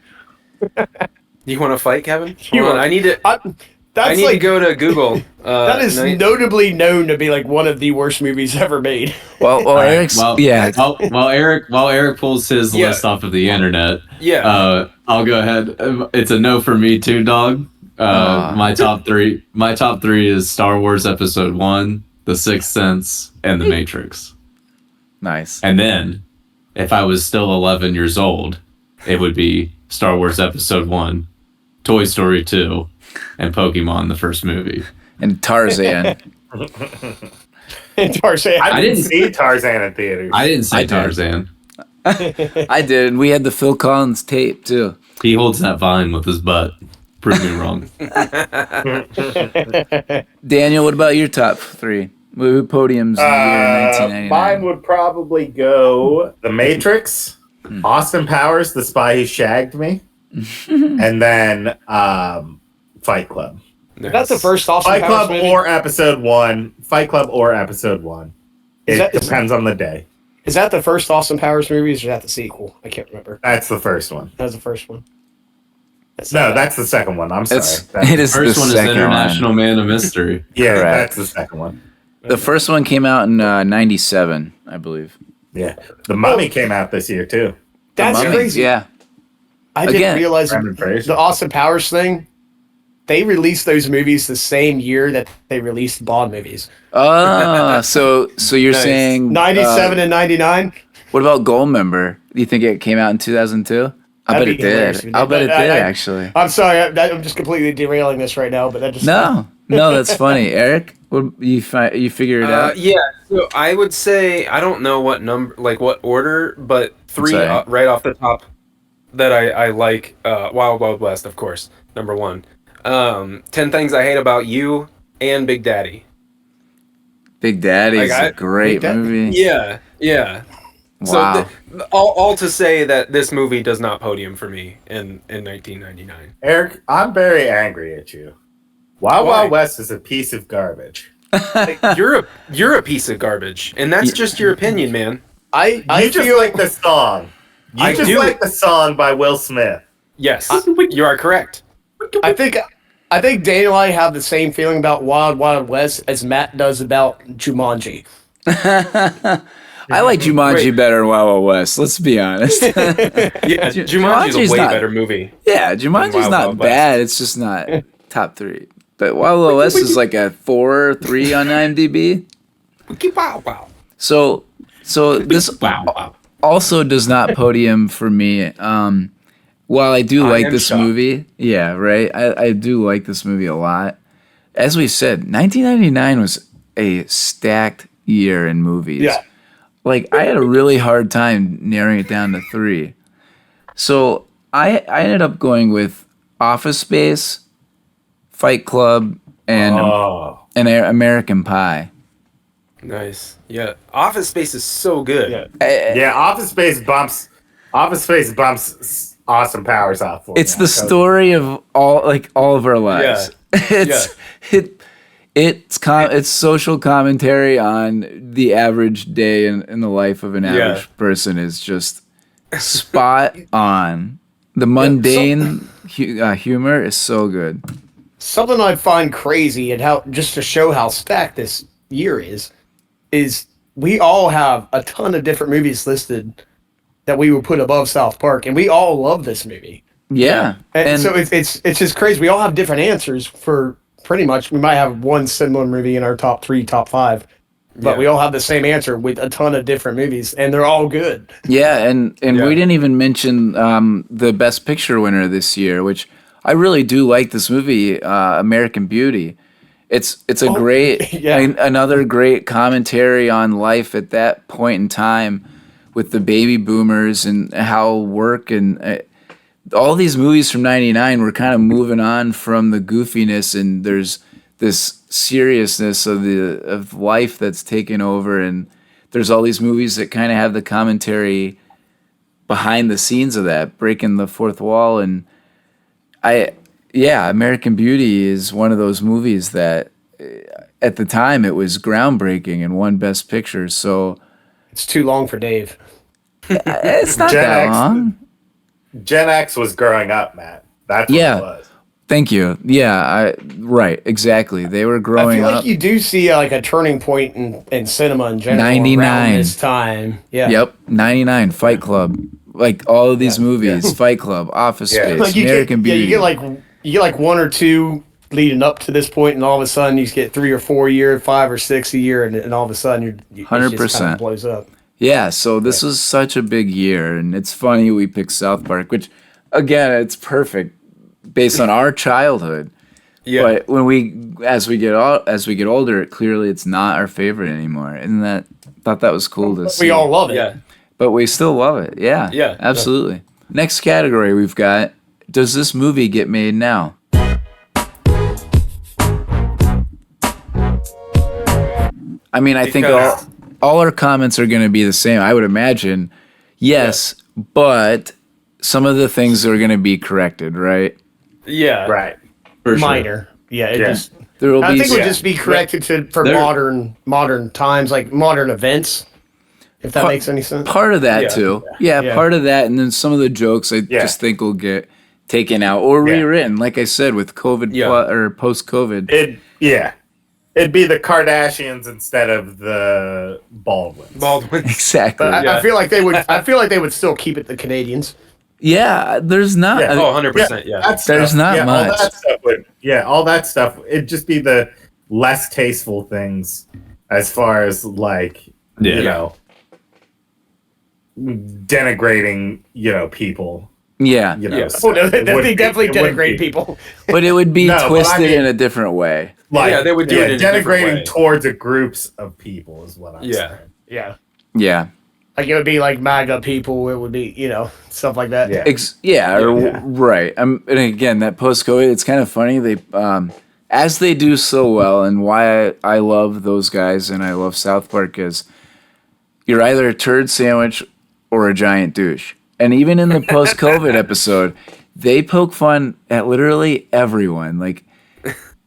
You want to fight, Kevin? Hold on, I need to. I need to go to Google. That is notably known to be like one of the worst movies ever made. Well, Eric's while Eric pulls his list off of the internet. Yeah. I'll go ahead. It's a no for me too, dog. My top 3. My top 3 is Star Wars Episode 1, The Sixth Sense, and The Matrix. Nice. And then, if I was still 11 years old, it would be Star Wars Episode 1, Toy Story 2, and Pokemon, the first movie. And Tarzan. Tarzan. I didn't see Tarzan in theaters. I didn't see Tarzan. I did. We had the Phil Collins tape, too. He holds that vine with his butt. Prove me wrong. Daniel, what about your top 3? Movie podiums in the year 1999? Mine would probably go The Matrix, Austin Powers, The Spy Who Shagged Me, and then Fight Club. Nice. That's the first Austin Fight Powers Club movie? or Episode 1. Fight Club or Episode 1. It depends on the day. Is that the first Austin Powers movie, or is that the sequel? I can't remember. That's the first one. That was the first one. That's the second one. I'm sorry. The first one is International Man of Mystery. Yeah, Correct. that's the second one. The first one came out in 97, I believe. Yeah. The Mummy came out this year, too. That's crazy. Yeah. I didn't realize the Austin Powers thing, they released those movies the same year that they released Bond movies. So you're saying 97 and 99? What about Goldmember? Do you think it came out in 2002? I bet it did. I'll bet it did, actually. I'm sorry, I'm just completely derailing this right now, but that just... No, that's funny. Eric, you figure it out? Yeah, so I would say, I don't know what number, like what order, but 3 right off the top that I like. Wild Wild West, of course, number 1. 10 Things I Hate About You and Big Daddy. Big Daddy's a great movie. Yeah. Wow. So all to say that this movie does not podium for me in 1999. Eric, I'm very angry at you. Wild Wild West is a piece of garbage. You're a piece of garbage, and that's just your opinion, man. I just like the song. You just like the song by Will Smith. Yes, you are correct. I think Daniel and I have the same feeling about Wild Wild West as Matt does about Jumanji. I like Jumanji better than Wild Wild West. Let's be honest. Jumanji's a way better movie. Yeah, Jumanji's not bad. It's just not top 3. But Wild Wild West is like a 4 or 3 on IMDb. So this also does not podium for me. While I do like this movie, yeah, right. I do like this movie a lot. As we said, 1999 was a stacked year in movies. Yeah. Like, I had a really hard time narrowing it down to 3. So I ended up going with Office Space, Fight Club, and American Pie. Nice. Yeah. Office Space is so good. Yeah, Office Space bumps Austin Powers off for It's the story of all of our lives. It's social commentary on the average day in the life of an average person is just spot on. The mundane humor is so good. Something I find crazy and how just to show how stacked this year is we all have a ton of different movies listed that we would put above South Park, and we all love this movie. Yeah, and so it's just crazy. We all have different answers for pretty much. We might have one similar movie in our top 3, top 5, but we all have the same answer with a ton of different movies, and they're all good. Yeah, and we didn't even mention the Best Picture winner this year, which I really do like this movie, American Beauty. It's a great another great commentary on life at that point in time with the baby boomers and how work and all these movies from '99 were kind of moving on from the goofiness, and there's this seriousness of life that's taken over, and there's all these movies that kind of have the commentary behind the scenes of that, breaking the fourth wall. And American Beauty is one of those movies that at the time it was groundbreaking and won Best Picture. So it's too long for Dave. It's not that long. Gen X was growing up, Matt. That's what it was. Thank you. Yeah, right, exactly. They were growing up. I feel like you do see a turning point in cinema in general 99 around this time. Yeah. Yep, 99, Fight Club. Like all of these movies, Fight Club, Office Space, like American Beauty. You get like 1 or 2 leading up to this point, and all of a sudden you get 3 or 4 a year, 5 or 6 a year, and all of a sudden it 100% just kind of blows up. Yeah, so this was such a big year, and it's funny we picked South Park, which again, it's perfect based on our childhood. Yeah. But when as we get older, clearly it's not our favorite anymore. And thought that was cool to see. We all love it. Yeah. But we still love it. Yeah. Yeah. Absolutely. Next category we've got, does this movie get made now? I mean, I think all our comments are going to be the same. I would imagine. Yes, but some of the things are going to be corrected, right? Yeah. Right. For minor. Sure. Yeah. I think it would just be corrected for modern times, like modern events. If that makes any sense. Part of that too. Yeah, part of that, and then some of the jokes I just think will get taken out or rewritten. Like I said, with COVID or post-COVID. It'd be the Kardashians instead of the Baldwins. Exactly. But I feel like they would. I feel like they would still keep it the Canadians. Yeah, there's not. Yeah. 100%. Yeah, there's not much. All that stuff. It'd just be the less tasteful things, as far as denigrating, people. Yeah. Oh, no, they definitely denigrate people. But it would be twisted in a different way. Like, they would do it in denigrating towards a groups of people is what I'm saying. Yeah. Like it would be like MAGA people. It would be, stuff like that. Right. And again, that post-COVID, it's kind of funny. They, as they do so well, and why I love those guys and I love South Park is you're either a turd sandwich or a giant douche. And even in the post-COVID episode, they poke fun at literally everyone. Like,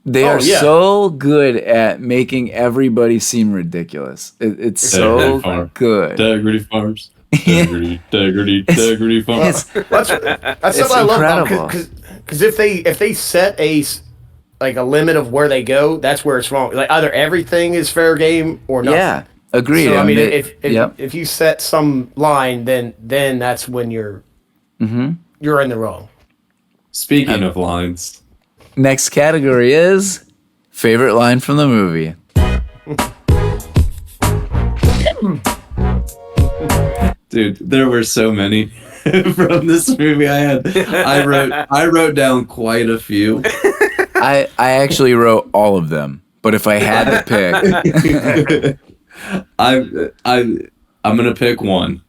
they are so good at making everybody seem ridiculous. It's so good. Integrity Farms. Integrity Farms. That's what I love about because if they set a limit of where they go, that's where it's wrong. Like either everything is fair game or nothing. Yeah, agreed. So, I mean, if you set some line, then that's when you're in the wrong. Speaking of lines. Next category is favorite line from the movie. Dude, there were so many from this movie. I wrote down quite a few. I actually wrote all of them, but if I had to pick, I'm gonna pick one,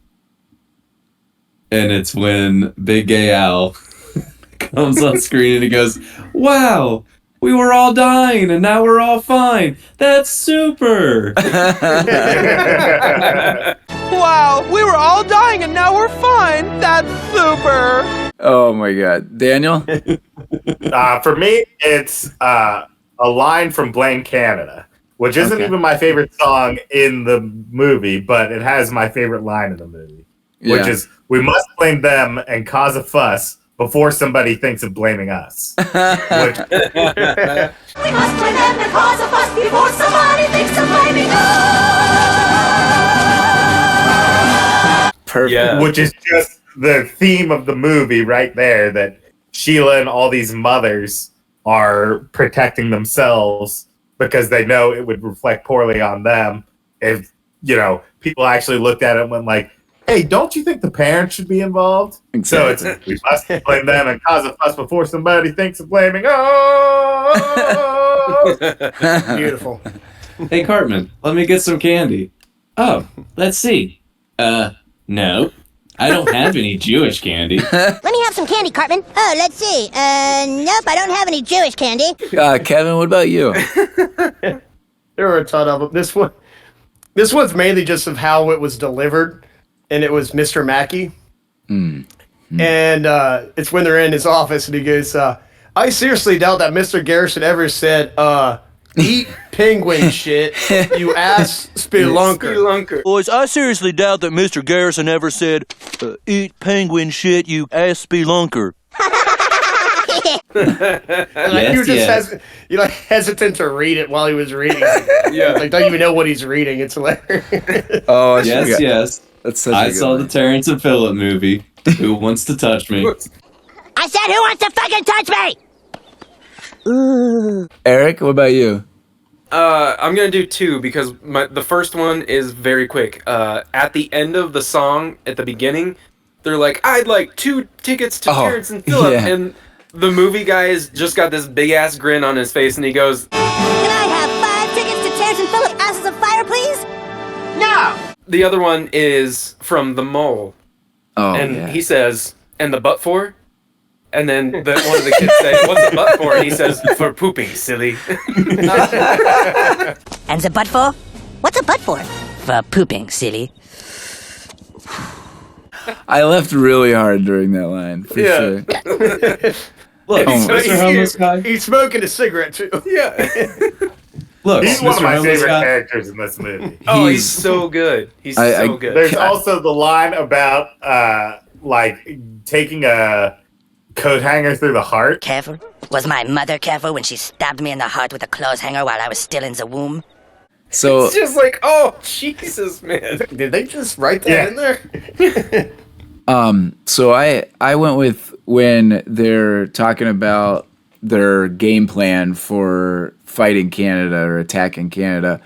and it's when Big Gay Al comes on screen and he goes, "Wow, We were all dying and now we're all fine. That's super. Wow, we were all dying and now we're fine. That's super. Oh my God. Daniel? For me, it's a line from Blame Canada, which isn't even my favorite song in the movie, but it has my favorite line in the movie, which is, we must blame them and cause a fuss before somebody thinks of blaming us. We must blame them and cause a fuss before somebody thinks of blaming us. Perfect. Yeah. Which is just the theme of the movie right there, that Sheila and all these mothers are protecting themselves because they know it would reflect poorly on them if, people actually looked at it and went like, hey, don't you think the parents should be involved? Exactly. So we must blame them and cause a fuss before somebody thinks of blaming us. Beautiful. Hey, Cartman, let me get some candy. Oh, let's see. No. I don't have any Jewish candy. Let me have some candy, Cartman. Oh, let's see. Nope, I don't have any Jewish candy. Kevin, what about you? There were a ton of them. This one's mainly just of how it was delivered, and it was Mr. Mackey. And it's when they're in his office, and he goes, I seriously doubt that Mr. Garrison ever said, eat penguin shit, you ass spelunker. Boys, I seriously doubt that Mr. Garrison ever said, eat penguin shit, you ass spelunker. You're hesitant to read it while he was reading. Don't even know what he's reading. It's hilarious. Oh, yes. That's such I saw the Terrence and Phillip movie. Who wants to touch me? I said, who wants to fucking touch me? Eric, what about you? I'm gonna do two because the first one is very quick. At the end of the song, at the beginning, they're like, "I'd like 2 tickets to Terrence and Phillip," and the movie guy has just got this big ass grin on his face, and he goes, "Can I have 5 tickets to Terrence and Phillip? Asses of Fire, please?" No. The other one is from The Mole, and he says, "And the butt for?" And then one of the kids say, "What's the butt for?" And he says, "For pooping, silly." And the butt for? What's a butt for? For pooping, silly. I laughed really hard during that line, for sure. Look, Mr. Homeless Guy. He's smoking a cigarette, too. Yeah. Look, he's one of my favorite characters in this movie. Oh, he's so good. He's so good. There's also the line about, taking a coat hanger through the heart. Careful. Was my mother careful when she stabbed me in the heart with a clothes hanger while I was still in the womb? So it's just like, oh, Jesus, man. Did they just write that in there? So I went with when they're talking about their game plan for fighting Canada or attacking Canada,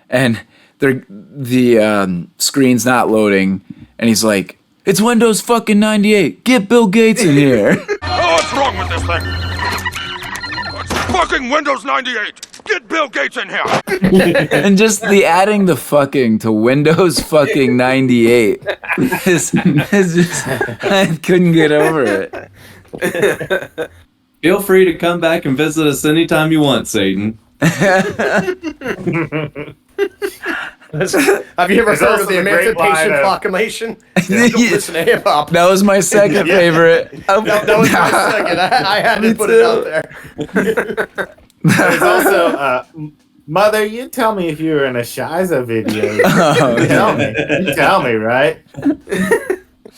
and the screen's not loading, and he's like, "It's Windows fucking 98. Get Bill Gates in here." Oh, what's wrong with this thing? It's fucking Windows 98. Get Bill Gates in here. And just the adding the fucking to Windows fucking 98 is just, I couldn't get over it. Feel free to come back and visit us anytime you want, Satan. Have you ever heard of the Emancipation Proclamation? Don't listen to hip hop. That was my second favorite. That was my second. I had to put it out there. There's also, Mother, you tell me if you were in a Shiza video. You tell me, right?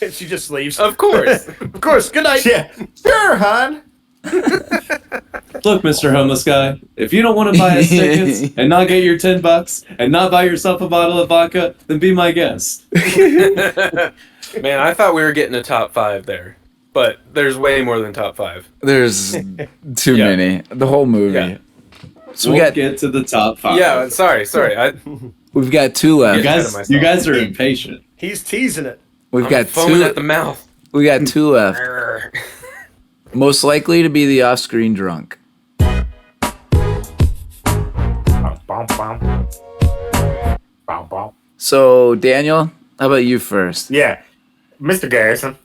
She just leaves. Of course. Of course. Good night. Yeah. Sure, hon. Look, Mr. Homeless Guy, if you don't want to buy us tickets and not get your $10 and not buy yourself a bottle of vodka, then be my guest. Man, I thought we were getting a top 5 there, but there's way more than top 5. There's too many. The whole movie. Yeah. So we'll get to the top 5. Yeah, sorry. We've got 2 left. You guys are impatient. He's teasing it. We've got foaming 2 at the mouth. We got 2 left. Most likely to be the off-screen drunk. So, Daniel, how about you first? Yeah. Mr. Garrison.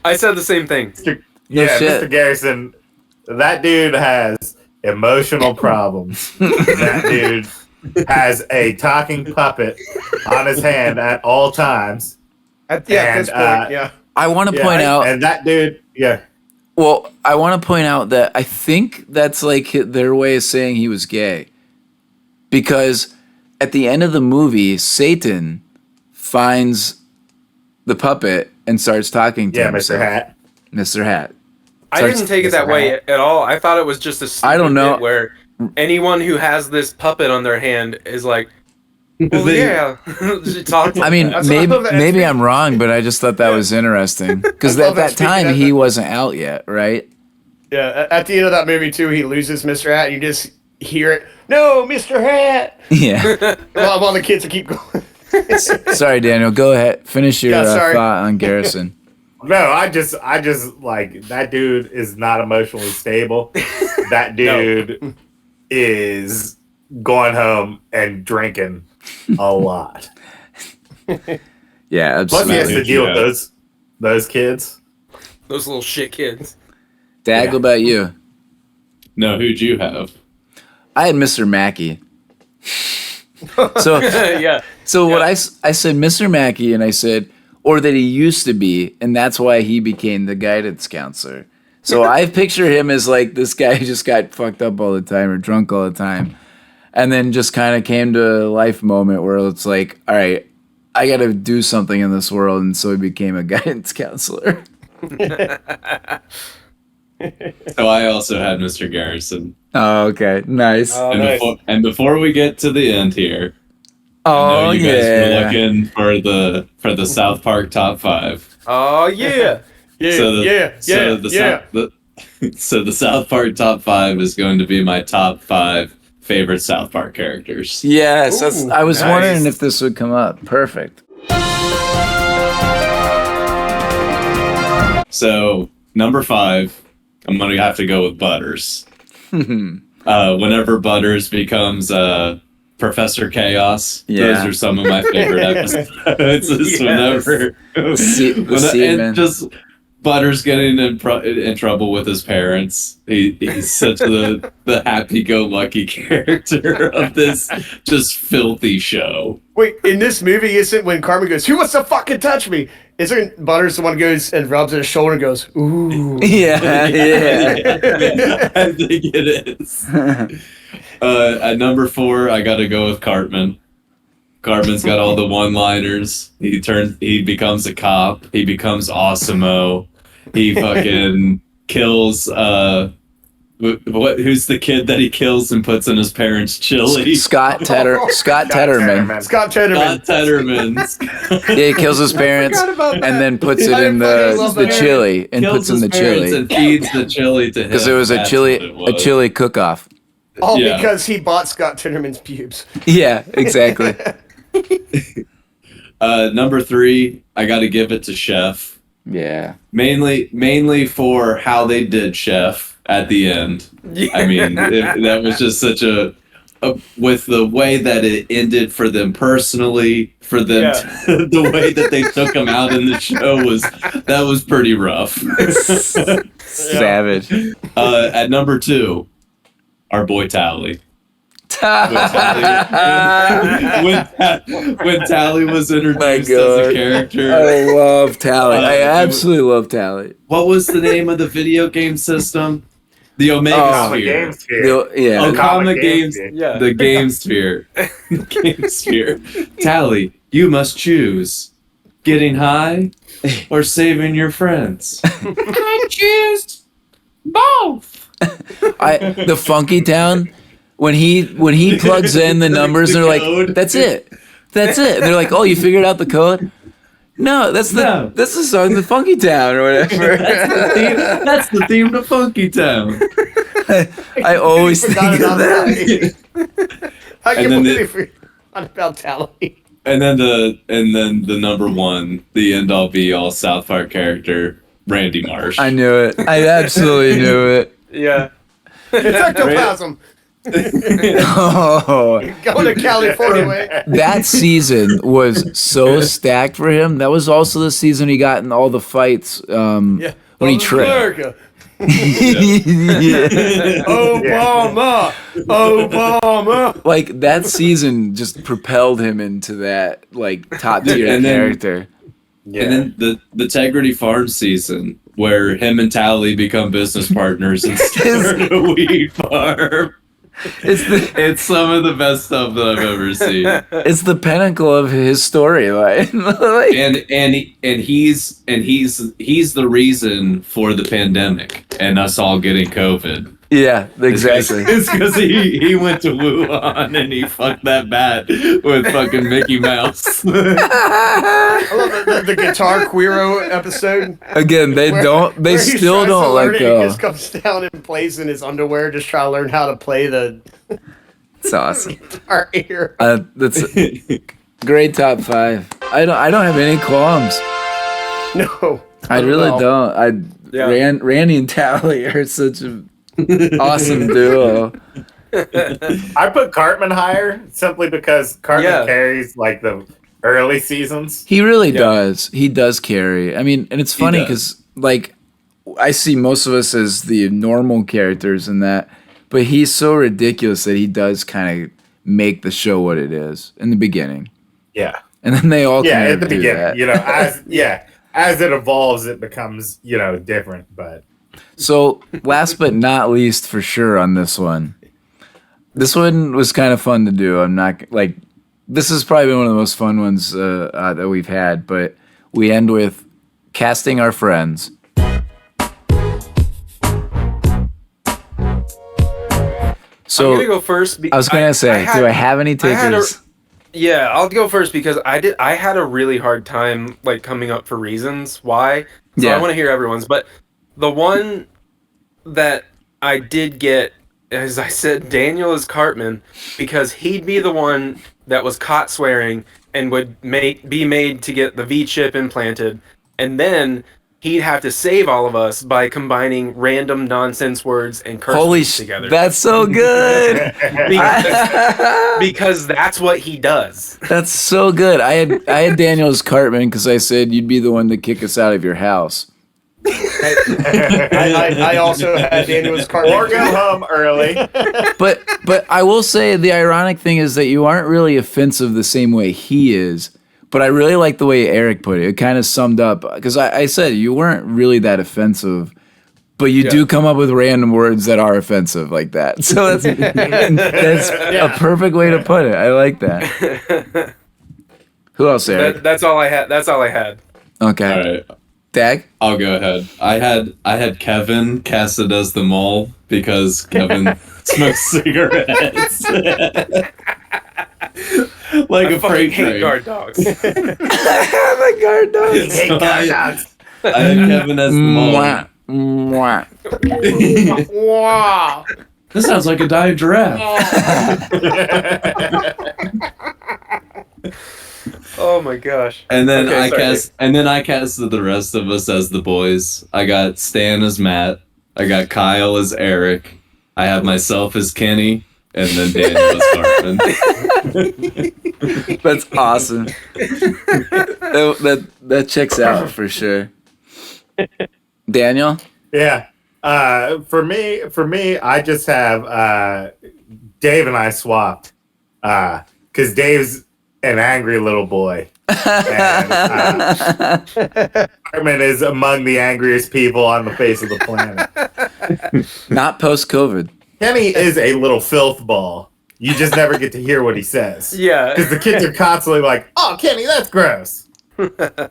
I said the same thing. No shit. Mr. Garrison That dude has emotional problems. That dude has a talking puppet on his hand at all times. At this point, yeah. I want to point out, and that dude, yeah. Well, I want to point out that I think that's like their way of saying he was gay, because at the end of the movie, Satan finds the puppet and starts talking to himself. Mr. Hat. Mr. Hat. I didn't take it that way at all. I thought it was just a stupid I don't know bit where anyone who has this puppet on their hand is like, well, yeah. I mean, maybe I'm wrong, but I just thought that was interesting because at that time he wasn't out yet, right? Yeah, at the end of that movie too, he loses Mr. Hat, and you just hear it. No, Mr. Hat. Yeah. While the kids keep going. Sorry, Daniel. Go ahead. Finish your thought on Garrison. No, I just like that dude is not emotionally stable. That dude is going home and drinking a lot. Yeah, absolutely. Plus, he has to deal with those kids, those little shit kids. Dag, what about you? No, who'd you have? I had Mr. Mackey. So yeah. So what I said, Mr. Mackey, and I said, or that he used to be, and that's why he became the guidance counselor. So I picture him as like this guy who just got fucked up all the time or drunk all the time, and then just kind of came to a life moment where it's like, all right, I got to do something in this world, and so he became a guidance counselor. So I also had Mr. Garrison. Oh, okay, nice. And before we get to the end here, I know you guys were looking for the South Park top 5. Oh yeah, So the South Park top 5 is going to be my top 5 favorite South Park characters. Yes, I was wondering if this would come up. Perfect. So number 5, I'm gonna have to go with Butters. Whenever Butters becomes Professor Chaos, those are some of my favorite episodes. Whenever just Butters getting in trouble with his parents, he's such the happy-go-lucky character of this just filthy show. Wait, in this movie, isn't when Cartman goes, "Who wants to fucking touch me?" Isn't Butters the one who goes and rubs his shoulder and goes, "Ooh"? Yeah. I think it is. At number 4, I got to go with Cartman. Cartman's got all the one-liners. He becomes a cop. He becomes Awesome-O. He fucking kills. Who's the kid that he kills and puts in his parents' chili? Scott Tedderman. Scott Tedderman. Yeah, he kills his parents and then puts it in the chili and puts in the chili and feeds the chili to him because it was a chili cook-off. All because he bought Scott Tedderman's pubes. Yeah, exactly. Number 3, I got to give it to Chef. Yeah. Mainly for how they did Chef at the end. Yeah. I mean, that was just such a with the way that it ended for them personally, for them the way that they took him out in the show was pretty rough. Savage. At number 2, our boy Tally. When Tally was introduced as a character. I love Tally. I absolutely love Tally. What was the name of the video game system? The Omega Sphere. Comic Games. Yeah. The Game Sphere. Game Sphere. Tally, you must choose getting high or saving your friends. I choose both. The Funky Town. When he plugs in the numbers, they're like, "That's it, that's it." And they're like, "Oh, you figured out the code?" No, that's the song, "The Funky Town" or whatever. That's the theme to Funky Town. I always think of that. I can't believe you forgot about Tally. And then the number 1, the end all be all South Park character, Randy Marsh. I knew it. I absolutely knew it. Yeah. It's ectoplasm. Going to California way. That season was so stacked for him. That was also the season he got in all the fights when he tripped. Obama. Like that season just propelled him into that like top tier character. And then the Integrity Farm season, where him and Tally become business partners and start a weed farm. It's some of the best stuff that I've ever seen. It's the pinnacle of his storyline. and he's the reason for the pandemic and us all getting COVID. Yeah, exactly. It's because he went to Wuhan and he fucked that bat with fucking Mickey Mouse. I love the Guitar Queero episode. Again, they still don't let go. He just comes down and plays in his underwear, just trying to learn how to play the. It's awesome. Guitar here. That's a great top 5. I don't have any qualms. No, I really don't. Randy and Tally are such a awesome duo. I put Cartman higher simply because Cartman carries like the early seasons. He really does. He does carry. I mean, and it's funny because like I see most of us as the normal characters in that, but he's so ridiculous that he does kind of make the show what it is in the beginning. Yeah. And then they all kind at the beginning, as it evolves, it becomes different, but. So, last but not least, for sure, on this one. This one was kind of fun to do. I'm not this has probably been one of the most fun ones that we've had. But we end with casting our friends. So I'm gonna go first. I was gonna say, do I have any takers? Yeah, I'll go first because I had a really hard time like coming up for reasons why. So I want to hear everyone's, but. The one that I did get, as I said, Daniel is Cartman, because he'd be the one that was caught swearing and would be made to get the V-chip implanted, and then he'd have to save all of us by combining random nonsense words and curse words together. That's so good! because that's what he does. That's so good. I had Daniel as Cartman because I said you'd be the one to kick us out of your house. I also had Daniel's card. Or go home early. But I will say the ironic thing is that you aren't really offensive the same way he is. But I really like the way Eric put it. It kind of summed up because I said you weren't really that offensive, but you do come up with random words that are offensive like that. So that's a perfect way to put it. I like that. Who else, Eric? That's all I had. That's all I had. Okay. All right. Dag? I'll go ahead. I had Kevin casted as the mole because Kevin smokes cigarettes. Like a freight train. Hate guard dogs. The guard dogs. Hate guard dogs. I had Kevin as the mole. Wow. This sounds like a dying giraffe. Oh my gosh. And then I casted the rest of us as the boys. I got Stan as Matt. I got Kyle as Eric. I have myself as Kenny, and then Daniel as Cartman. That's awesome. That checks out for sure. Daniel? Yeah. For me, I just have Dave and I swapped because Dave's an angry little boy. And Cartman is among the angriest people on the face of the planet. Not post-COVID. Kenny is a little filth ball. You just never get to hear what he says. Yeah. Because the kids are constantly like, "Oh, Kenny, that's gross."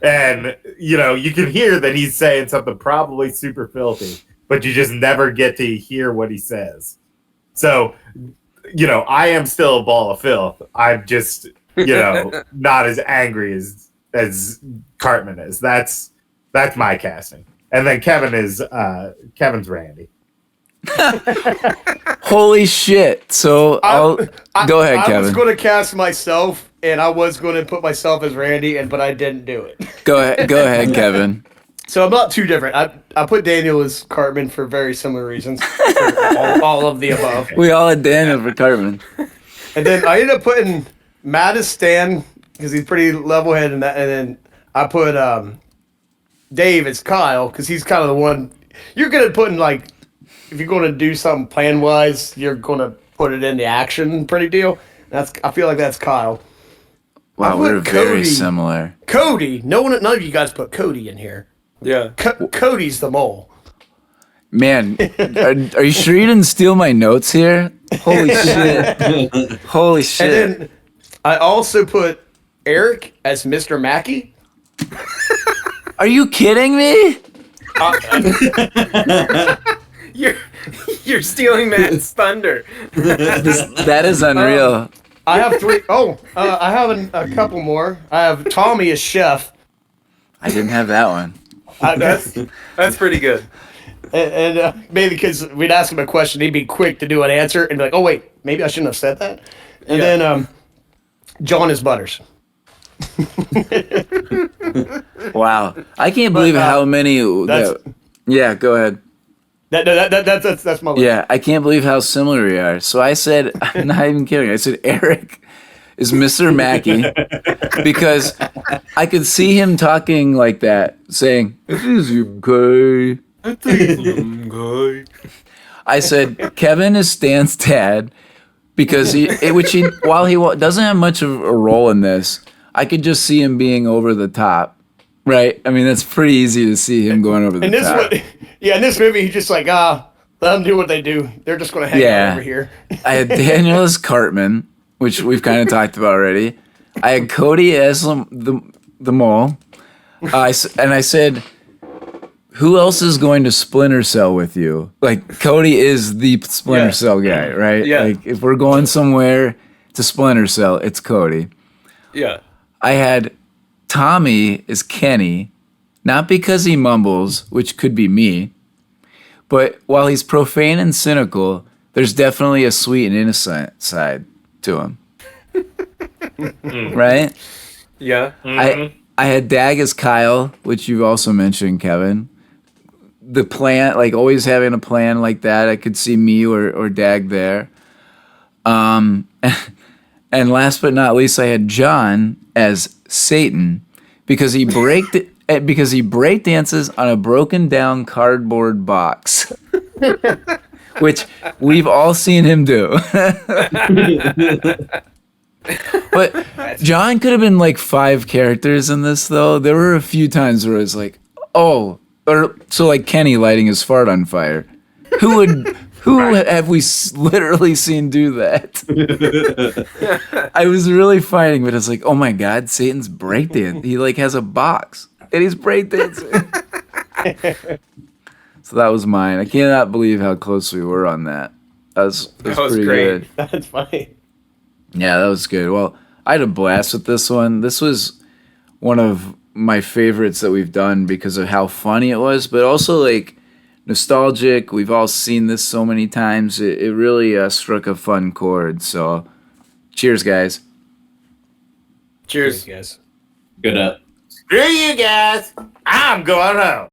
And, you can hear that he's saying something probably super filthy, but you just never get to hear what he says. So, I am still a ball of filth. I'm just... not as angry as Cartman is. That's my casting. And then Kevin's Randy. Holy shit. So go ahead, Kevin. I was going to cast myself, and I was going to put myself as Randy, but I didn't do it. Go ahead, Kevin. So I'm not too different. I put Daniel as Cartman for very similar reasons. For all of the above. We all had Daniel for Cartman. And then I ended up putting Matt as Stan because he's pretty level-headed, and then I put Dave as Kyle because he's kind of the one. you're good at putting like, if you're going to do something plan wise, you're going to put it in the action pretty deal. I feel like that's Kyle. Wow, we're very similar. Cody, none of you guys put Cody in here. Yeah, Cody's the mole. Man, are you sure you didn't steal my notes here? Holy shit! Holy shit! And then I also put Eric as Mr. Mackey. Are you kidding me? You're stealing Matt's thunder. That is unreal. I have three. Oh, I have a couple more. I have Tommy as chef. I didn't have that one. That's pretty good. And maybe because we'd ask him a question, he'd be quick to do an answer and be like, "Oh wait, maybe I shouldn't have said that." And then John is Butters. Wow, I can't believe how many. Yeah, go ahead. That's my list. Yeah, I can't believe how similar we are. So I said, I'm not even kidding. I said Eric is Mr. Mackey because I could see him talking like that, saying, "It is okay." I said Kevin is Stan's dad because while he doesn't have much of a role in this, I could just see him being over the top. Right? I mean, that's pretty easy to see him going over the top. In this movie, he's just like, let them do what they do. They're just going to hang out over here. I had Daniel as Cartman, which we've kind of talked about already. I had Cody as the mole. I said, who else is going to Splinter Cell with you? Like, Cody is the Splinter Cell guy, right? Yeah. Like, if we're going somewhere to Splinter Cell, it's Cody. Yeah. I had Tommy is Kenny, not because he mumbles, which could be me, but while he's profane and cynical, there's definitely a sweet and innocent side to him. Right? Yeah. I had Dag as Kyle, which you've also mentioned, Kevin. The plan, like always having a plan like that, I could see me or Dag there. And last but not least, I had John as Satan because he break dances on a broken down cardboard box, which we've all seen him do. But John could have been like 5 characters in this, though. There were a few times where it was like, oh, or so like Kenny lighting his fart on fire. Who have we literally seen do that? I was really fighting, but it's like, oh my God, Satan's breakdancing. He like has a box and he's breakdancing. So that was mine. I cannot believe how close we were on that. That was pretty great. Good. That's funny. Yeah, that was good. Well, I had a blast with this one. This was one of my favorites that we've done because of how funny it was, but also like nostalgic. We've all seen this so many times. It really struck a fun chord. So, cheers, guys. Cheers, guys. Good up. Screw you guys. I'm going home.